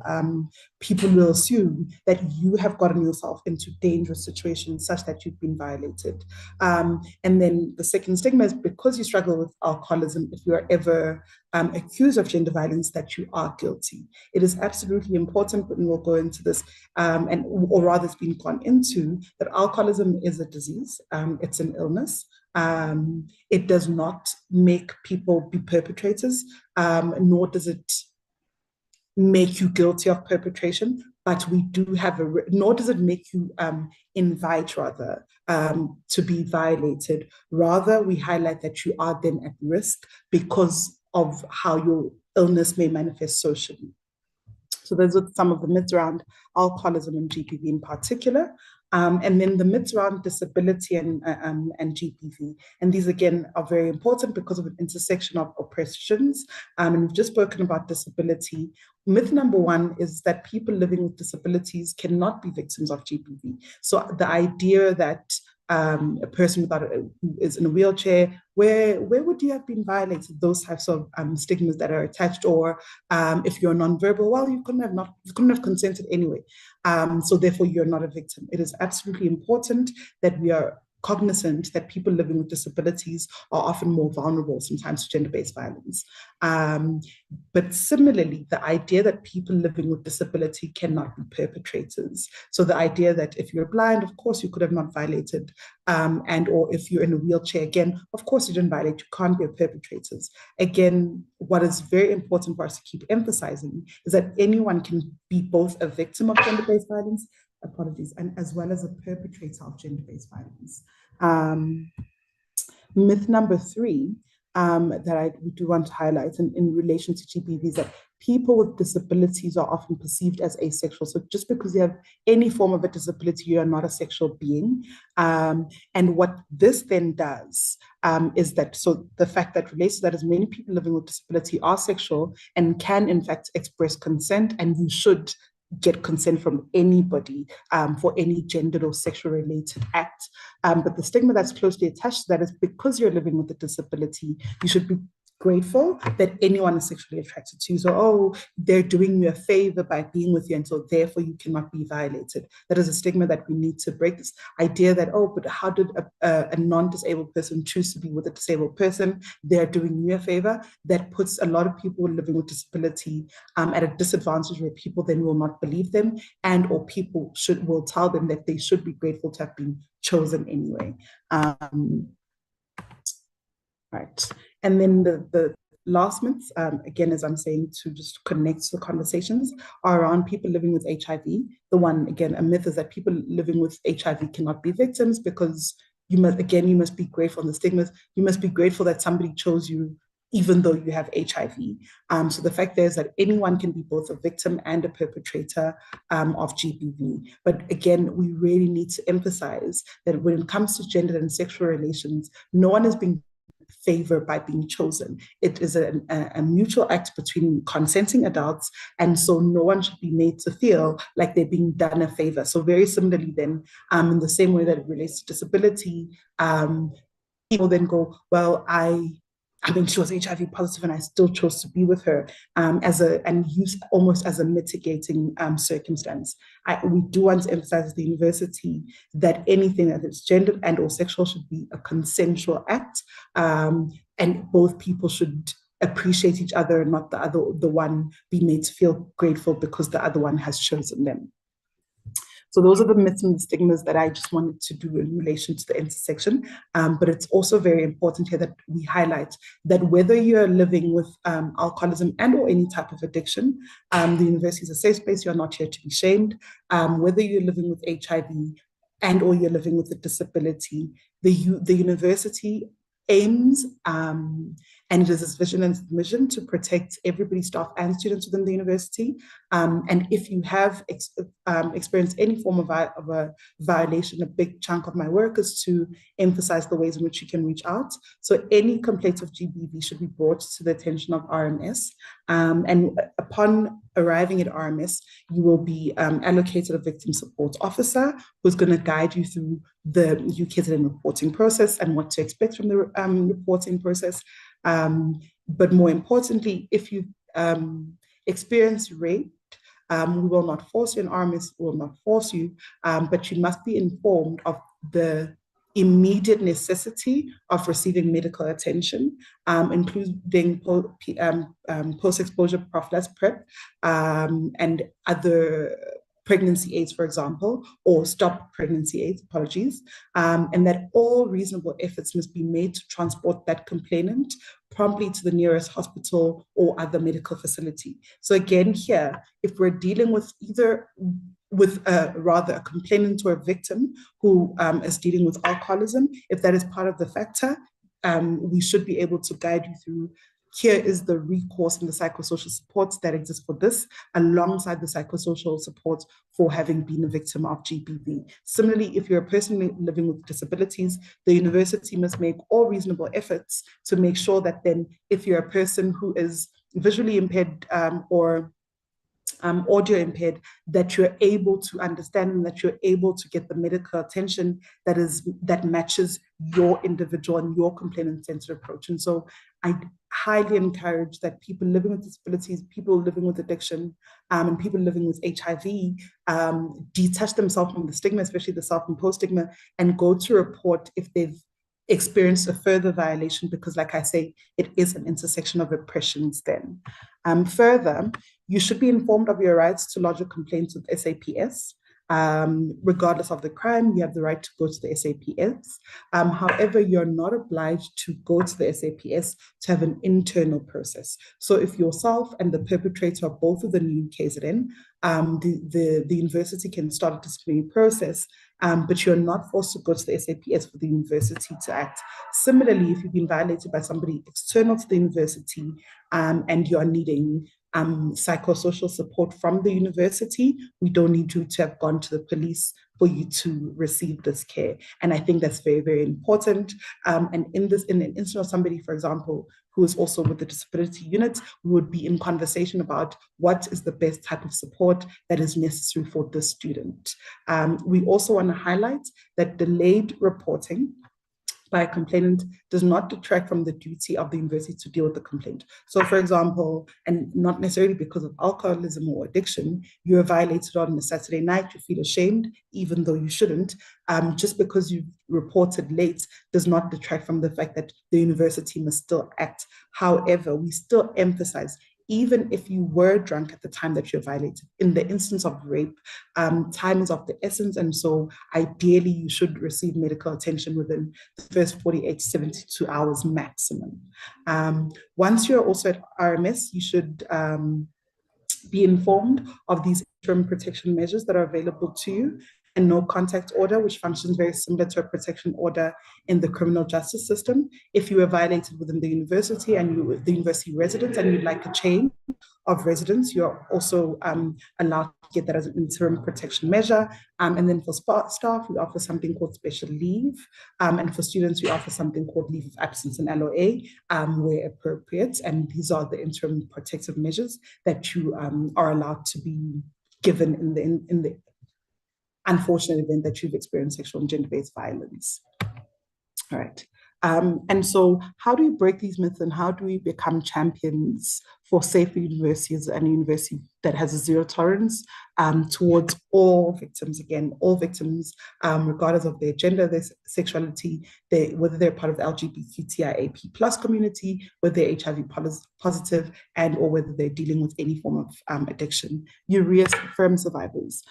people will assume that you have gotten yourself into dangerous situations such that you've been violated. And then the second stigma is because you struggle with alcoholism, if you are ever accused of gender violence, that you are guilty. It is absolutely important, but we'll go into this, or rather it's been gone into, that alcoholism is a disease, it's an illness. It does not make people be perpetrators, nor does it make you guilty of perpetration, but we do have nor does it make you invite rather to be violated. Rather, we highlight that you are then at risk because of how your illness may manifest socially. So those are some of the myths around alcoholism and GBV in particular. And then the myths around disability and GBV. And these, again, are very important because of an intersection of oppressions. And we've just spoken about disability. Myth number one is that people living with disabilities cannot be victims of GBV. So the idea that a person who is in a wheelchair, where would you have been violated? Those types of stigmas that are attached, or if you're nonverbal, well, you couldn't have consented anyway. So therefore, you're not a victim. It is absolutely important that we are cognizant that people living with disabilities are often more vulnerable sometimes to gender-based violence. But similarly, the idea that people living with disability cannot be perpetrators. So the idea that if you're blind, of course, you could have not violated, and or if you're in a wheelchair, again, of course, you didn't violate, you can't be perpetrators. Again, what is very important for us to keep emphasizing is that anyone can be both a victim of gender-based violence, and as well as a perpetrator of gender-based violence. Myth number three that we do want to highlight in relation to GBV is that people with disabilities are often perceived as asexual. So just because you have any form of a disability, you are not a sexual being. And what this then does is that, so the fact that relates to that is many people living with disability are sexual and can in fact express consent, and you should get consent from anybody for any gendered or sexual related act. But the stigma that's closely attached to that is because you're living with a disability, you should be grateful that anyone is sexually attracted to you. So, oh, they're doing you a favor by being with you, and so therefore you cannot be violated. That is a stigma that we need to break. This idea that, oh, but how did a non-disabled person choose to be with a disabled person? They're doing you a favor. That puts a lot of people living with disability at a disadvantage, where people then will not believe them, and or people will tell them that they should be grateful to have been chosen anyway. Right. And then the last myths, again, as I'm saying, to just connect to the conversations, are around people living with HIV. The one, again, a myth is that people living with HIV cannot be victims because you must be grateful on the stigmas. You must be grateful that somebody chose you even though you have HIV. So the fact there is that anyone can be both a victim and a perpetrator of GBV. But again, we really need to emphasize that when it comes to gender and sexual relations, no one is being favor by being chosen. It is a mutual act between consenting adults, and so no one should be made to feel like they're being done a favor. So very similarly then, in the same way that it relates to disability, people then go, well, I mean, she was HIV positive and I still chose to be with her, and use almost as a mitigating circumstance. We do want to emphasize at the university that anything that is gendered and or sexual should be a consensual act, and both people should appreciate each other and not the one be made to feel grateful because the other one has chosen them. So those are the myths and the stigmas that I just wanted to do in relation to the intersection. But it's also very important here that we highlight that whether you're living with alcoholism and or any type of addiction, the university is a safe space. You're not here to be shamed. Whether you're living with HIV and or you're living with a disability, the university aims and it is its vision and mission to protect everybody, staff and students within the university. And if you have experienced any form of a violation, a big chunk of my work is to emphasize the ways in which you can reach out. So any complaints of GBV should be brought to the attention of RMS. And upon arriving at RMS, you will be allocated a victim support officer who's going to guide you through the UKZN reporting process and what to expect from the reporting process. But more importantly, if you experience rape, we will not force you, and RMS will not force you, but you must be informed of the immediate necessity of receiving medical attention, including post-exposure prophylaxis PrEP, and other pregnancy aids, for example, or stop pregnancy aids, apologies, and that all reasonable efforts must be made to transport that complainant promptly to the nearest hospital or other medical facility. So again, here, if we're dealing with rather a complainant or a victim who is dealing with alcoholism, if that is part of the factor, we should be able to guide you through. Here is the recourse and the psychosocial supports that exist for this, alongside the psychosocial support for having been a victim of GBV. Similarly, if you're a person living with disabilities, the university must make all reasonable efforts to make sure that then, if you're a person who is visually impaired or audio impaired, that you're able to understand and that you're able to get the medical attention that matches your individual and your complainant-centered approach. And so I highly encourage that people living with disabilities, people living with addiction, and people living with HIV detach themselves from the stigma, especially the self-imposed stigma, and go to report if they've experienced a further violation, because like I say, it is an intersection of oppressions then. Further, you should be informed of your rights to lodge a complaint with SAPS. Regardless of the crime, you have the right to go to the SAPS. However, you're not obliged to go to the SAPS to have an internal process. So if yourself and the perpetrator are both within the UKZN, the university can start a disciplinary process, but you're not forced to go to the SAPS for the university to act. Similarly, if you've been violated by somebody external to the university and you're needing psychosocial support from the university, we don't need you to have gone to the police for you to receive this care. And I think that's very, very important. And in an instance of somebody, for example, who is also with the disability unit, we would be in conversation about what is the best type of support that is necessary for this student. We also want to highlight that delayed reporting by a complainant does not detract from the duty of the university to deal with the complaint. So for example, and not necessarily because of alcoholism or addiction, you are violated on a Saturday night, you feel ashamed, even though you shouldn't, just because you reported late does not detract from the fact that the university must still act. However, we still emphasize, even if you were drunk at the time that you're violated, in the instance of rape, time is of the essence. And so ideally you should receive medical attention within the first 48 to 72 hours maximum. Once you're also at RMS, you should be informed of these interim protection measures that are available to you. and no contact order, which functions very similar to a protection order in the criminal justice system. If you were violated within the university and you were the university resident and you'd like a change of residence, you're also allowed to get that as an interim protection measure. And then for staff, we offer something called special leave. And for students, we offer something called leave of absence and LOA, where appropriate. And these are the interim protective measures that you are allowed to be given in the unfortunate event that you've experienced sexual and gender-based violence. All right. And so how do we break these myths and how do we become champions for safer universities and a university that has a zero tolerance towards all victims, again, all victims, regardless of their gender, their sexuality, whether they're part of the LGBTQIA+ community, whether they're HIV positive, and or whether they're dealing with any form of addiction. You reaffirm survivors,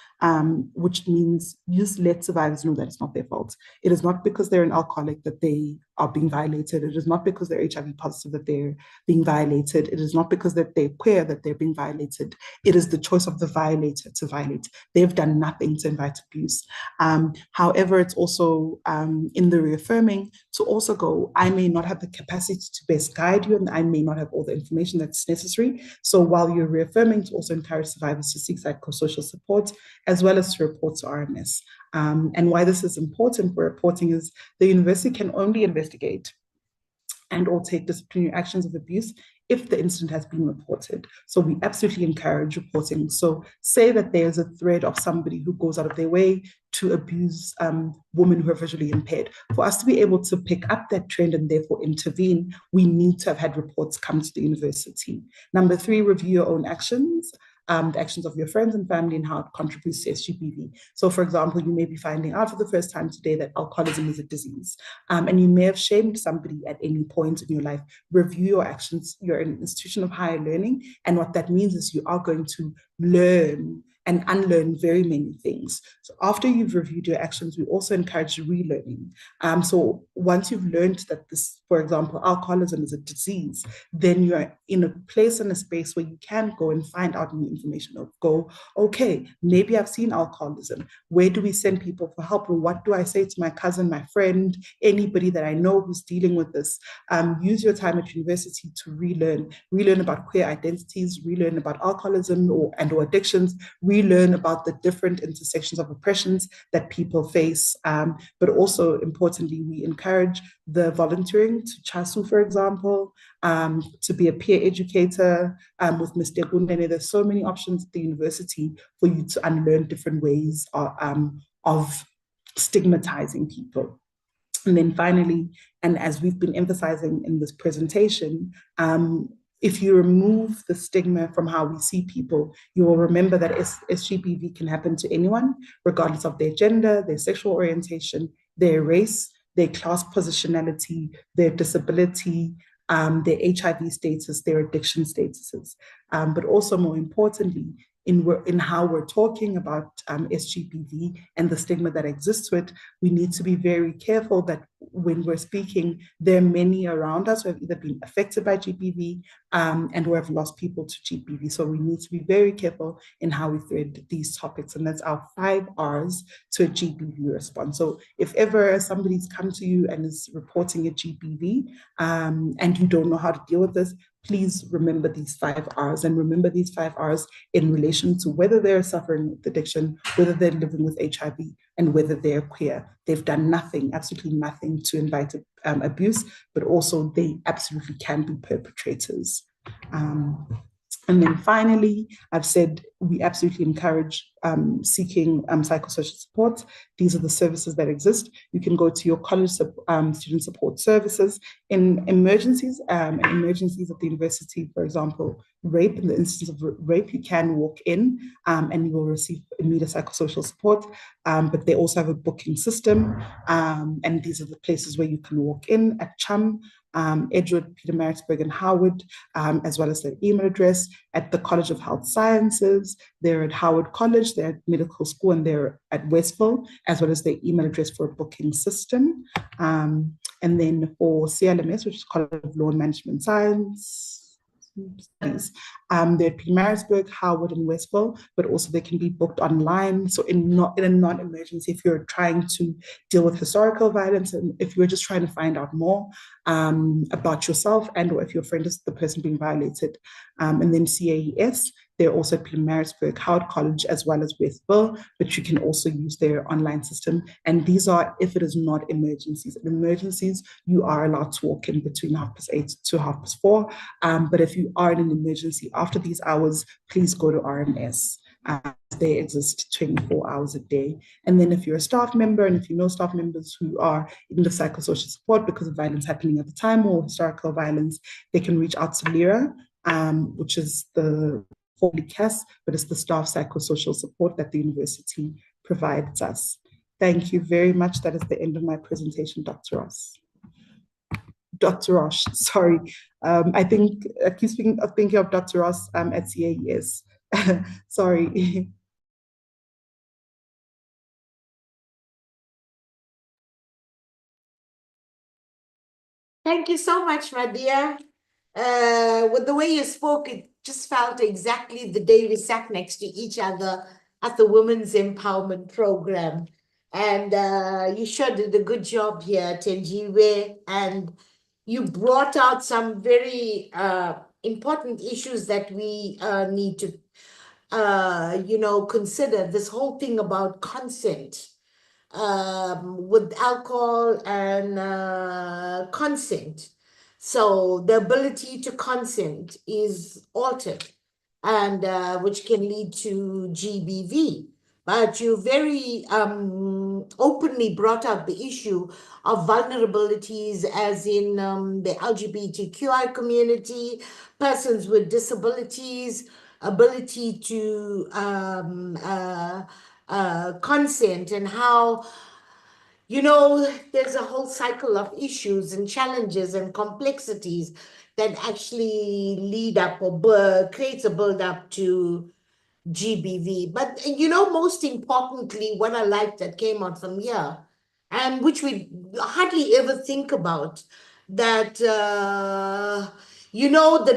which means you just let survivors know that it's not their fault. It is not because they're an alcoholic that they are being violated. It is not because they're HIV positive that they're being violated. It is not because that they're queer that they're being violated. It is the choice of the violator to violate. They've done nothing to invite abuse. However, it's also in the reaffirming to also go, I may not have the capacity to best guide you and I may not have all the information that's necessary. So while you're reaffirming, to also encourage survivors to seek psychosocial support as well as to report to RMS. And why this is important for reporting is the university can only investigate and or take disciplinary actions of abuse if the incident has been reported. So we absolutely encourage reporting. So say that there's a thread of somebody who goes out of their way to abuse women who are visually impaired. For us to be able to pick up that trend and therefore intervene, we need to have had reports come to the university. Number 3, review your own actions. The actions of your friends and family and how it contributes to SGBV. So for example, you may be finding out for the first time today that alcoholism is a disease, and you may have shamed somebody at any point in your life. Review your actions. You're an institution of higher learning, and what that means is you are going to learn and unlearn very many things. So after you've reviewed your actions, we also encourage relearning. So once you've learned that this, for example, alcoholism is a disease, then you're in a place and a space where you can go and find out new information or go, okay, maybe I've seen alcoholism. Where do we send people for help? Or what do I say to my cousin, my friend, anybody that I know who's dealing with this? Use your time at university to relearn about queer identities, relearn about alcoholism or addictions, relearn about the different intersections of oppressions that people face. But also importantly, we encourage the volunteering to CHASU, for example, to be a peer educator with Ms. Degundene. There's so many options at the university for you to unlearn different ways of stigmatizing people. And then finally, and as we've been emphasizing in this presentation, if you remove the stigma from how we see people, you will remember that SGBV can happen to anyone, regardless of their gender, their sexual orientation, their race, their class positionality, their disability, their HIV status, their addiction statuses. But also more importantly, in how we're talking about SGBV and the stigma that exists to it, we need to be very careful that when we're speaking, there are many around us who have either been affected by GBV and who have lost people to GBV. So we need to be very careful in how we thread these topics. And that's our 5 R's to a GBV response. So if ever somebody's come to you and is reporting a GBV and you don't know how to deal with this, please remember these 5 R's and remember these 5 R's in relation to whether they're suffering with addiction, whether they're living with HIV, and whether they're queer. They've done nothing, absolutely nothing to invite abuse, but also they absolutely can be perpetrators. And then finally, I've said we absolutely encourage seeking psychosocial support. These are the services that exist. You can go to your college student support services. In emergencies at the university, for example, rape, in the instance of rape, you can walk in and you will receive immediate psychosocial support. But they also have a booking system. And these are the places where you can walk in at CHUM, Edgewood, Peter Maritzburg, and Howard, as well as their email address. At the College of Health Sciences, they're at Howard College, they're at medical school, and they're at Westville, as well as their email address for a booking system. And then for CLMS, which is College of Law and Management Science, studies. They're at Pietermaritzburg, Howard, and Westville, but also they can be booked online. So in a non-emergency, if you're trying to deal with historical violence, and if you're just trying to find out more about yourself, and or if your friend is the person being violated. And then CAES, they're also at Pietermaritzburg, Howard College, as well as Westville, but you can also use their online system. And these are if it is not emergencies. In emergencies, you are allowed to walk in between 8:30 to 4:30. But if you are in an emergency after these hours, please go to RMS. They exist 24 hours a day. And then if you're a staff member, and if you know staff members who are in the psychosocial support because of violence happening at the time or historical violence, they can reach out to LIRA, which is the formerly CAS, but it's the staff psychosocial support that the university provides us. Thank you very much. That is the end of my presentation, Dr. Ross. Dr. Ross, sorry. I think I keep thinking of Dr. Ross at CAES. Sorry. Thank you so much, my dear. With the way you spoke, it just felt exactly the day we sat next to each other at the Women's Empowerment Program. And you sure did a good job here, Tenjiwe, and you brought out some very important issues that we need to, consider. This whole thing about consent with alcohol and consent. So the ability to consent is altered, and which can lead to GBV. But you very openly brought up the issue of vulnerabilities, as in the LGBTQI community, persons with disabilities, ability to consent, and how, there's a whole cycle of issues and challenges and complexities that actually lead up or creates a build up to GBV. But, most importantly, what I liked that came out from here, and which we hardly ever think about, that, the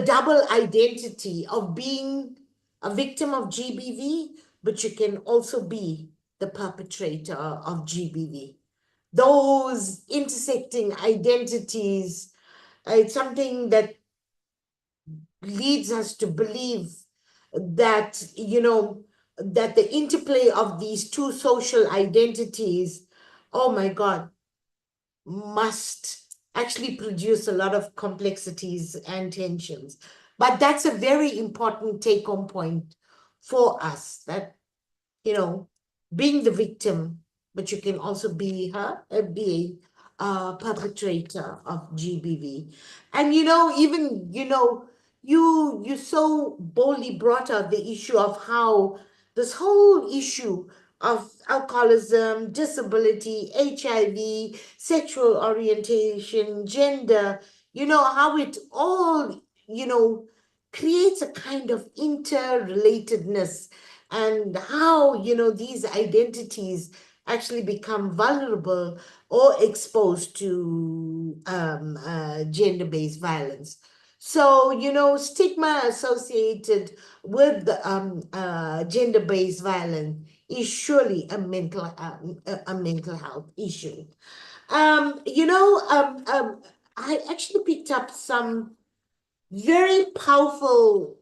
double identity of being a victim of GBV, but you can also be the perpetrator of GBV. Those intersecting identities, it's something that leads us to believe that, that the interplay of these two social identities, oh my God, must actually produce a lot of complexities and tensions. But that's a very important take-home point for us, that, being the victim, but you can also be a perpetrator of GBV. And, even, you so boldly brought out the issue of how this whole issue of alcoholism, disability, HIV, sexual orientation, gender, how it all, creates a kind of interrelatedness, and how, these identities actually become vulnerable or exposed to gender-based violence. So, stigma associated with gender-based violence is surely a mental health issue. I actually picked up some very powerful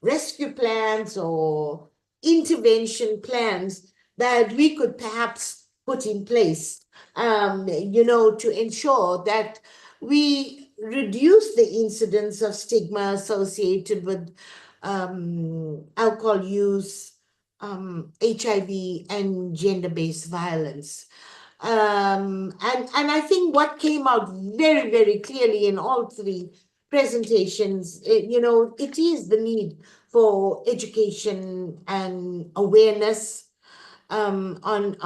rescue plans or intervention plans that we could perhaps put in place, to ensure that we reduce the incidence of stigma associated with alcohol use, HIV, and gender-based violence. And I think what came out very, very clearly in all three presentations, it is the need for education and awareness on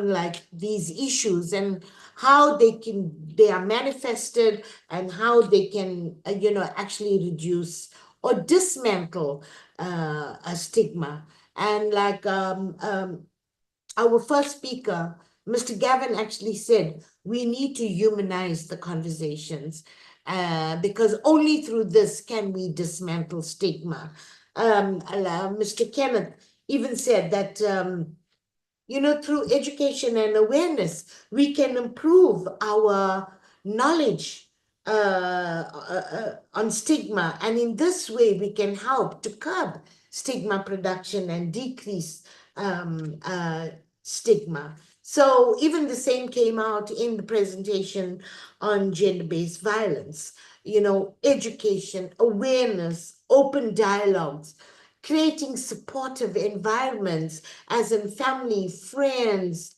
like these issues, and how they are manifested, and how they can actually reduce or dismantle a stigma. And like our first speaker, Mr. Gavin, actually said, we need to humanize the conversations. because only through this can we dismantle stigma. Mr. Kenneth even said that, you know, through education and awareness, we can improve our knowledge on stigma. And in this way, we can help to curb stigma production and decrease stigma. So even the same came out in the presentation on gender-based violence, you know, education, awareness, open dialogues, creating supportive environments, as in family, friends,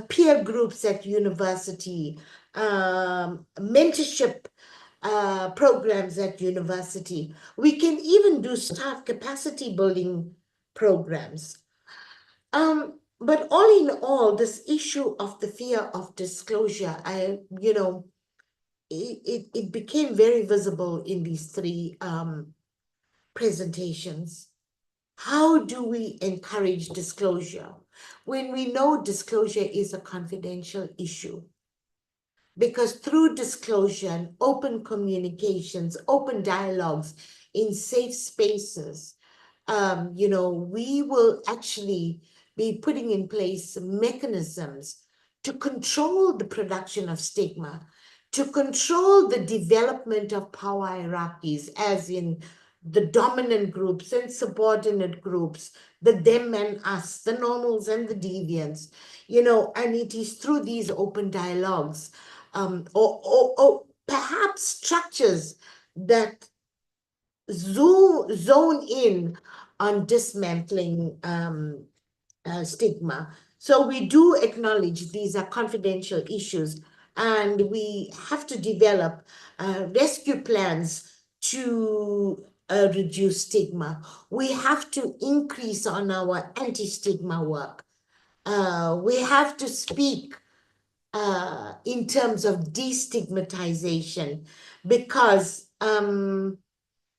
peer groups at university, mentorship programs at university. We can even do staff capacity building programs. But all in all, this issue of the fear of disclosure, you know, it became very visible in these three presentations. How do we encourage disclosure when we know disclosure is a confidential issue? Because through disclosure and open communications, open dialogues in safe spaces, you know, we will actually be putting in place mechanisms to control the production of stigma, to control the development of power hierarchies, as in the dominant groups and subordinate groups, the them and us, the normals and the deviants, you know, and it is through these open dialogues, or perhaps structures that zone in on dismantling stigma. So we do acknowledge these are confidential issues, and we have to develop rescue plans to reduce stigma. We have to increase on our anti-stigma work. We have to speak in terms of destigmatization, because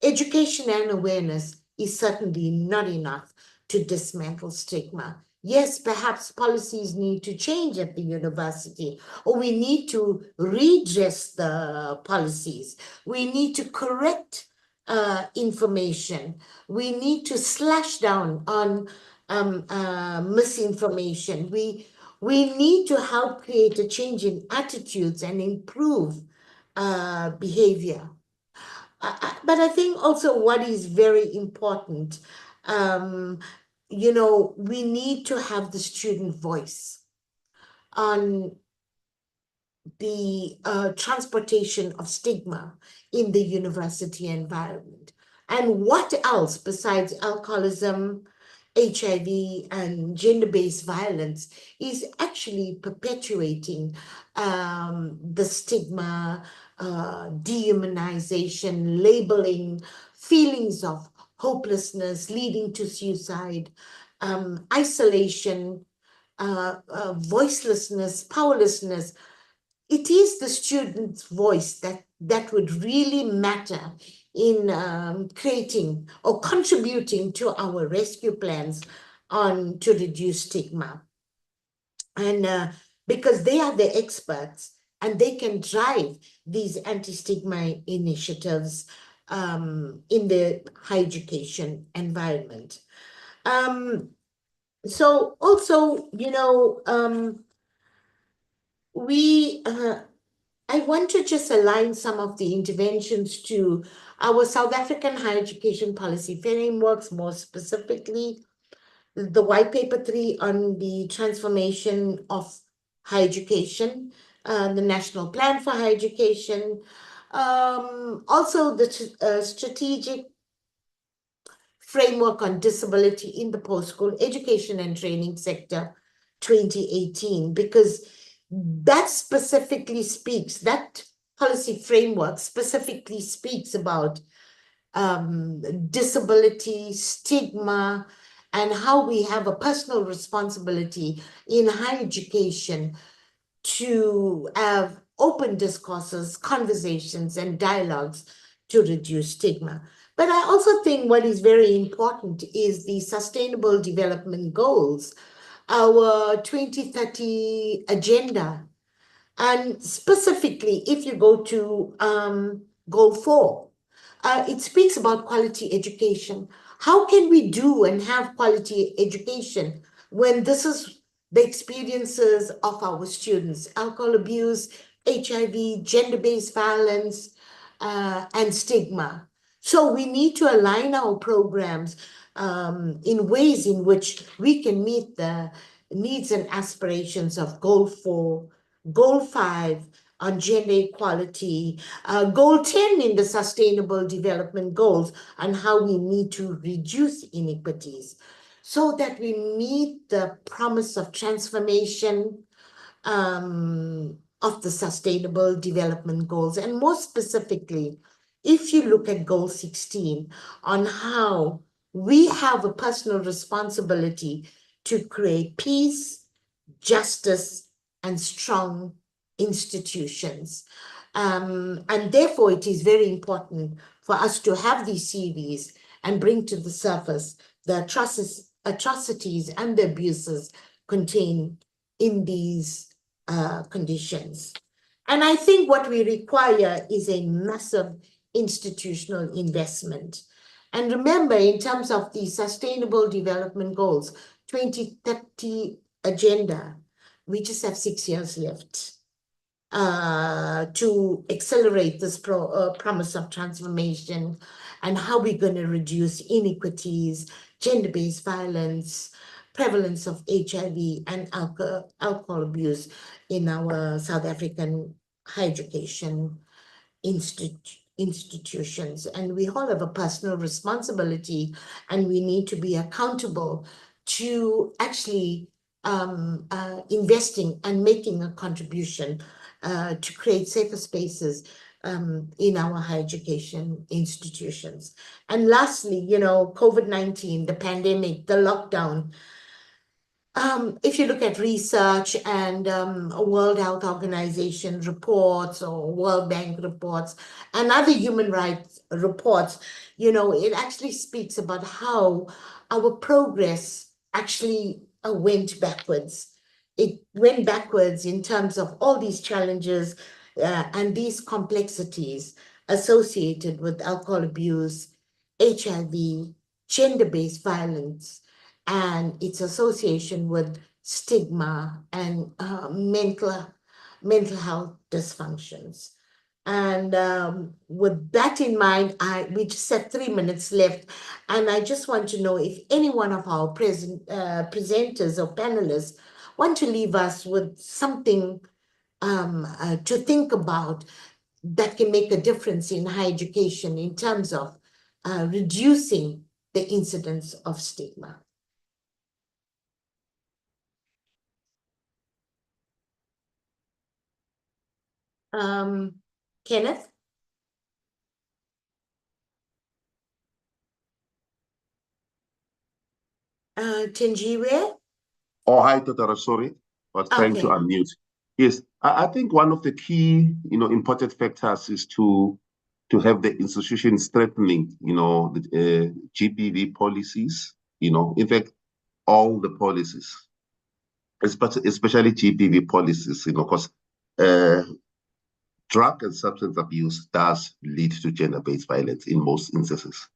education and awareness is certainly not enough to dismantle stigma. Yes, perhaps policies need to change at the university, or we need to redress the policies. We need to correct information. We need to slash down on misinformation. We need to help create a change in attitudes and improve behavior. But I think also what is very important, you know, we need to have the student voice on the transportation of stigma in the university environment. And what else besides alcoholism, HIV, and gender-based violence is actually perpetuating the stigma, dehumanization, labeling, feelings of hopelessness leading to suicide, isolation, voicelessness, powerlessness. It is the student's voice that would really matter in creating or contributing to our rescue plans on to reduce stigma. And because they are the experts and they can drive these anti-stigma initiatives in the higher education environment. So also, you know, I want to just align some of the interventions to our South African higher education policy frameworks, more specifically the white paper 3 on the transformation of higher education, the national plan for higher education, also the strategic framework on disability in the post-school education and training sector 2018, because that specifically speaks, that policy framework specifically speaks about disability, stigma, and how we have a personal responsibility in higher education to have open discourses, conversations, and dialogues to reduce stigma. But I also think what is very important is the Sustainable Development Goals, our 2030 agenda, And specifically, if you go to goal 4, it speaks about quality education. How can we do and have quality education when this is the experiences of our students? Alcohol abuse, HIV, gender-based violence, and stigma. So we need to align our programs in ways in which we can meet the needs and aspirations of goal 4, goal 5 on gender equality, goal 10 in the Sustainable Development Goals on how we need to reduce inequities so that we meet the promise of transformation of the Sustainable Development Goals. And more specifically, if you look at goal 16 on how we have a personal responsibility to create peace, justice, and strong institutions. And therefore, it is very important for us to have these series and bring to the surface the atrocities and the abuses contained in these conditions. And I think what we require is a massive institutional investment. And remember, in terms of the Sustainable Development Goals, 2030 agenda, we just have 6 years left to accelerate this promise of transformation and how we're going to reduce inequities, gender-based violence, prevalence of HIV and alcohol abuse in our South African higher education institutions. And we all have a personal responsibility, and we need to be accountable to actually investing and making a contribution to create safer spaces in our higher education institutions. And lastly, you know, COVID-19, the pandemic, the lockdown. If you look at research and World Health Organization reports or World Bank reports and other human rights reports, you know, it actually speaks about how our progress actually went backwards. It went backwards in terms of all these challenges and these complexities associated with alcohol abuse, HIV, gender-based violence, and its association with stigma and mental health dysfunctions. And with that in mind, we just have 3 minutes left. And I just want to know if any one of our presenters or panelists want to leave us with something to think about that can make a difference in higher education in terms of reducing the incidence of stigma. Kenneth? Tinjiwe? Oh, hi, Dr. Sorry, but trying to unmute. Yes, I think one of the key, important factors is to have the institution strengthening, the GBV policies, in fact, all the policies, especially GBV policies, because drug and substance abuse does lead to gender-based violence in most instances.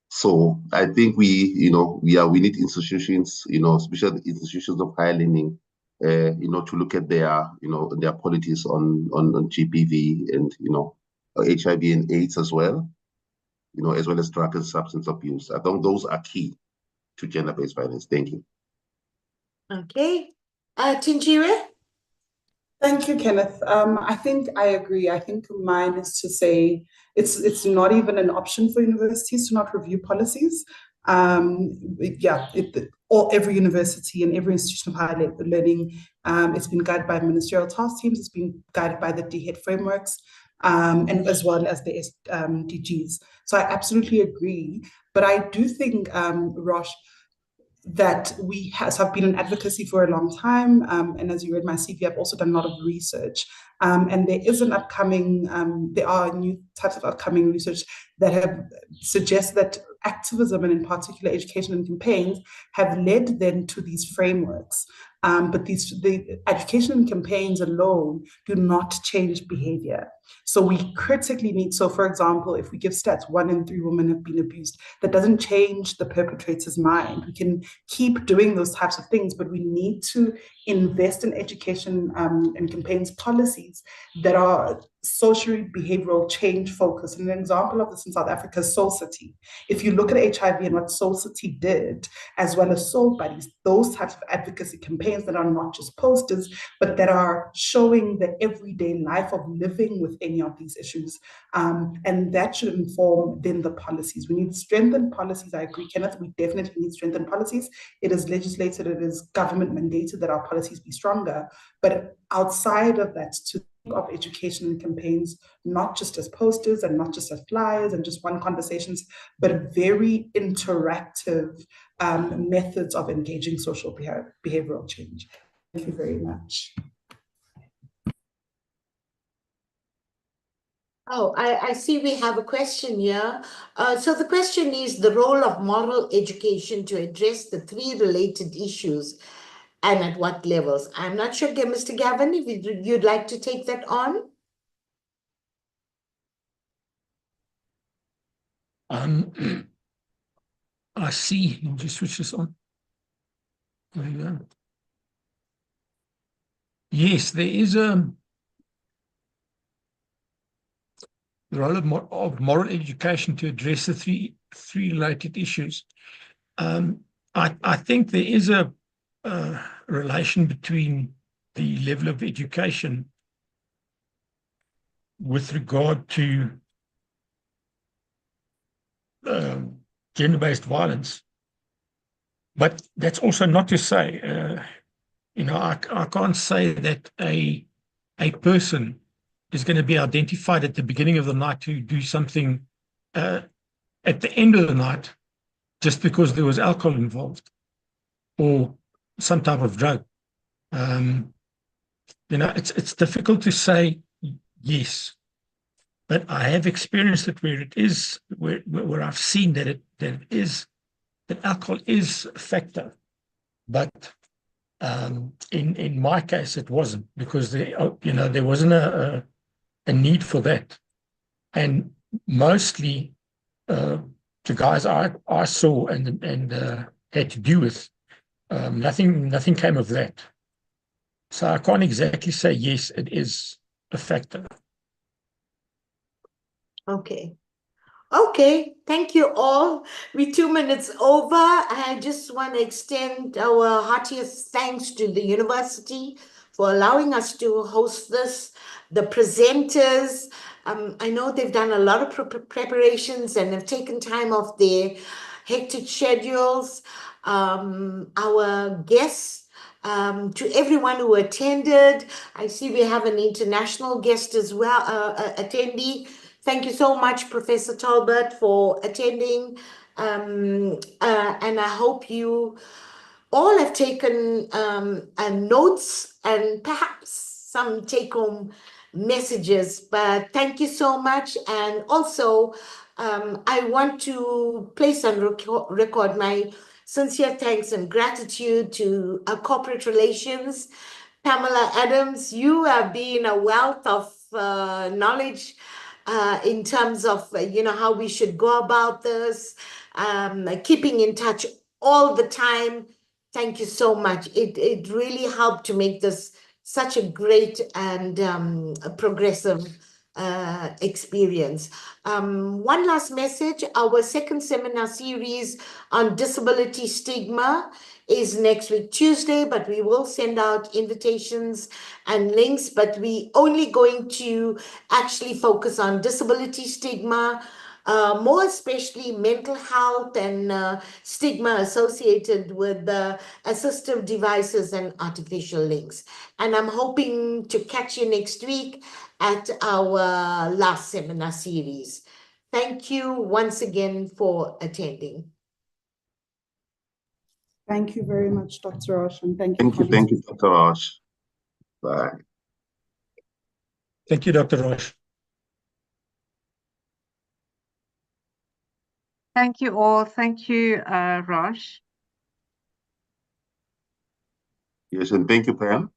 So I think we need institutions, especially institutions of higher learning, to look at their policies on GBV and HIV and AIDS as well, as well as drug and substance abuse. I think those are key to gender-based violence. Thank you. Okay, Tinjiwe? Thank you, Kenneth. I think I agree. I think mine is to say it's not even an option for universities to not review policies. Every university and every institution of higher learning, it's been guided by ministerial task teams, it's been guided by the DHEAD frameworks, and as well as the SDGs. So I absolutely agree. But I do think, Rosh, that have been in advocacy for a long time. And as you read my CV, I've also done a lot of research. And there is an upcoming, there are new types of upcoming research that have suggested that activism, and in particular education and campaigns, have led then to these frameworks. But the education campaigns alone do not change behavior. So we critically need, so for example, if we give stats, 1 in 3 women have been abused, that doesn't change the perpetrator's mind. We can keep doing those types of things, but we need to invest in education and campaigns policies that are socially behavioral change focused. And an example of this in South Africa is Soul City. If you look at HIV and what Soul City did, as well as Soul Buddies, those types of advocacy campaigns that are not just posters, but that are showing the everyday life of living with any of these issues. And that should inform then the policies. We need strengthened policies. I agree, Kenneth, we definitely need strengthened policies. It is legislated, it is government mandated that our policies be stronger. But outside of that, to of education and campaigns, not just as posters and not just as flyers and just one conversations, but very interactive methods of engaging social behavioral change. Thank you very much. Oh, I see we have a question here. So the question is the role of moral education to address the 3 related issues and at what levels? I'm not sure, Mr. Gavin, if you'd like to take that on. I see. Let me just switch this on. There you go. Yes, there is the role of moral education to address the three related issues. I think there is a relation between the level of education with regard to gender-based violence. But that's also not to say, I can't say that a person is going to be identified at the beginning of the night to do something at the end of the night just because there was alcohol involved or some type of drug. It's difficult to say yes, but I have experienced it where it is, where I've seen that that alcohol is a factor, but in my case it wasn't, because there wasn't a need for that, and mostly the guys I saw and had to do with, nothing came of that. So I can't exactly say yes, it is a factor. Okay, thank you all. We're 2 minutes over. I just want to extend our heartiest thanks to the university for allowing us to host this, the presenters. I know they've done a lot of preparations and have taken time off their hectic schedules. Our guests, to everyone who attended. I see we have an international guest as well, attendee. Thank you so much, Professor Talbot, for attending. And I hope you all have taken notes and perhaps some take-home messages. But thank you so much. And also, I want to place on record my sincere thanks and gratitude to our corporate relations. Pamela Adams, you have been a wealth of knowledge in terms of, how we should go about this, keeping in touch all the time. Thank you so much. It really helped to make this such a great and a progressive experience. One last message, our second seminar series on disability stigma is next week, Tuesday, but we will send out invitations and links, but we only going to actually focus on disability stigma, more especially mental health and stigma associated with assistive devices and artificial links. And I'm hoping to catch you next week at our last seminar series. Thank you once again for attending. Thank you very much, Dr. Rosh, and thank you. Thank you, Dr. Rosh. Bye. Thank you, Dr. Rosh. Thank you all. Thank you, Rosh. Yes, and thank you, Pam.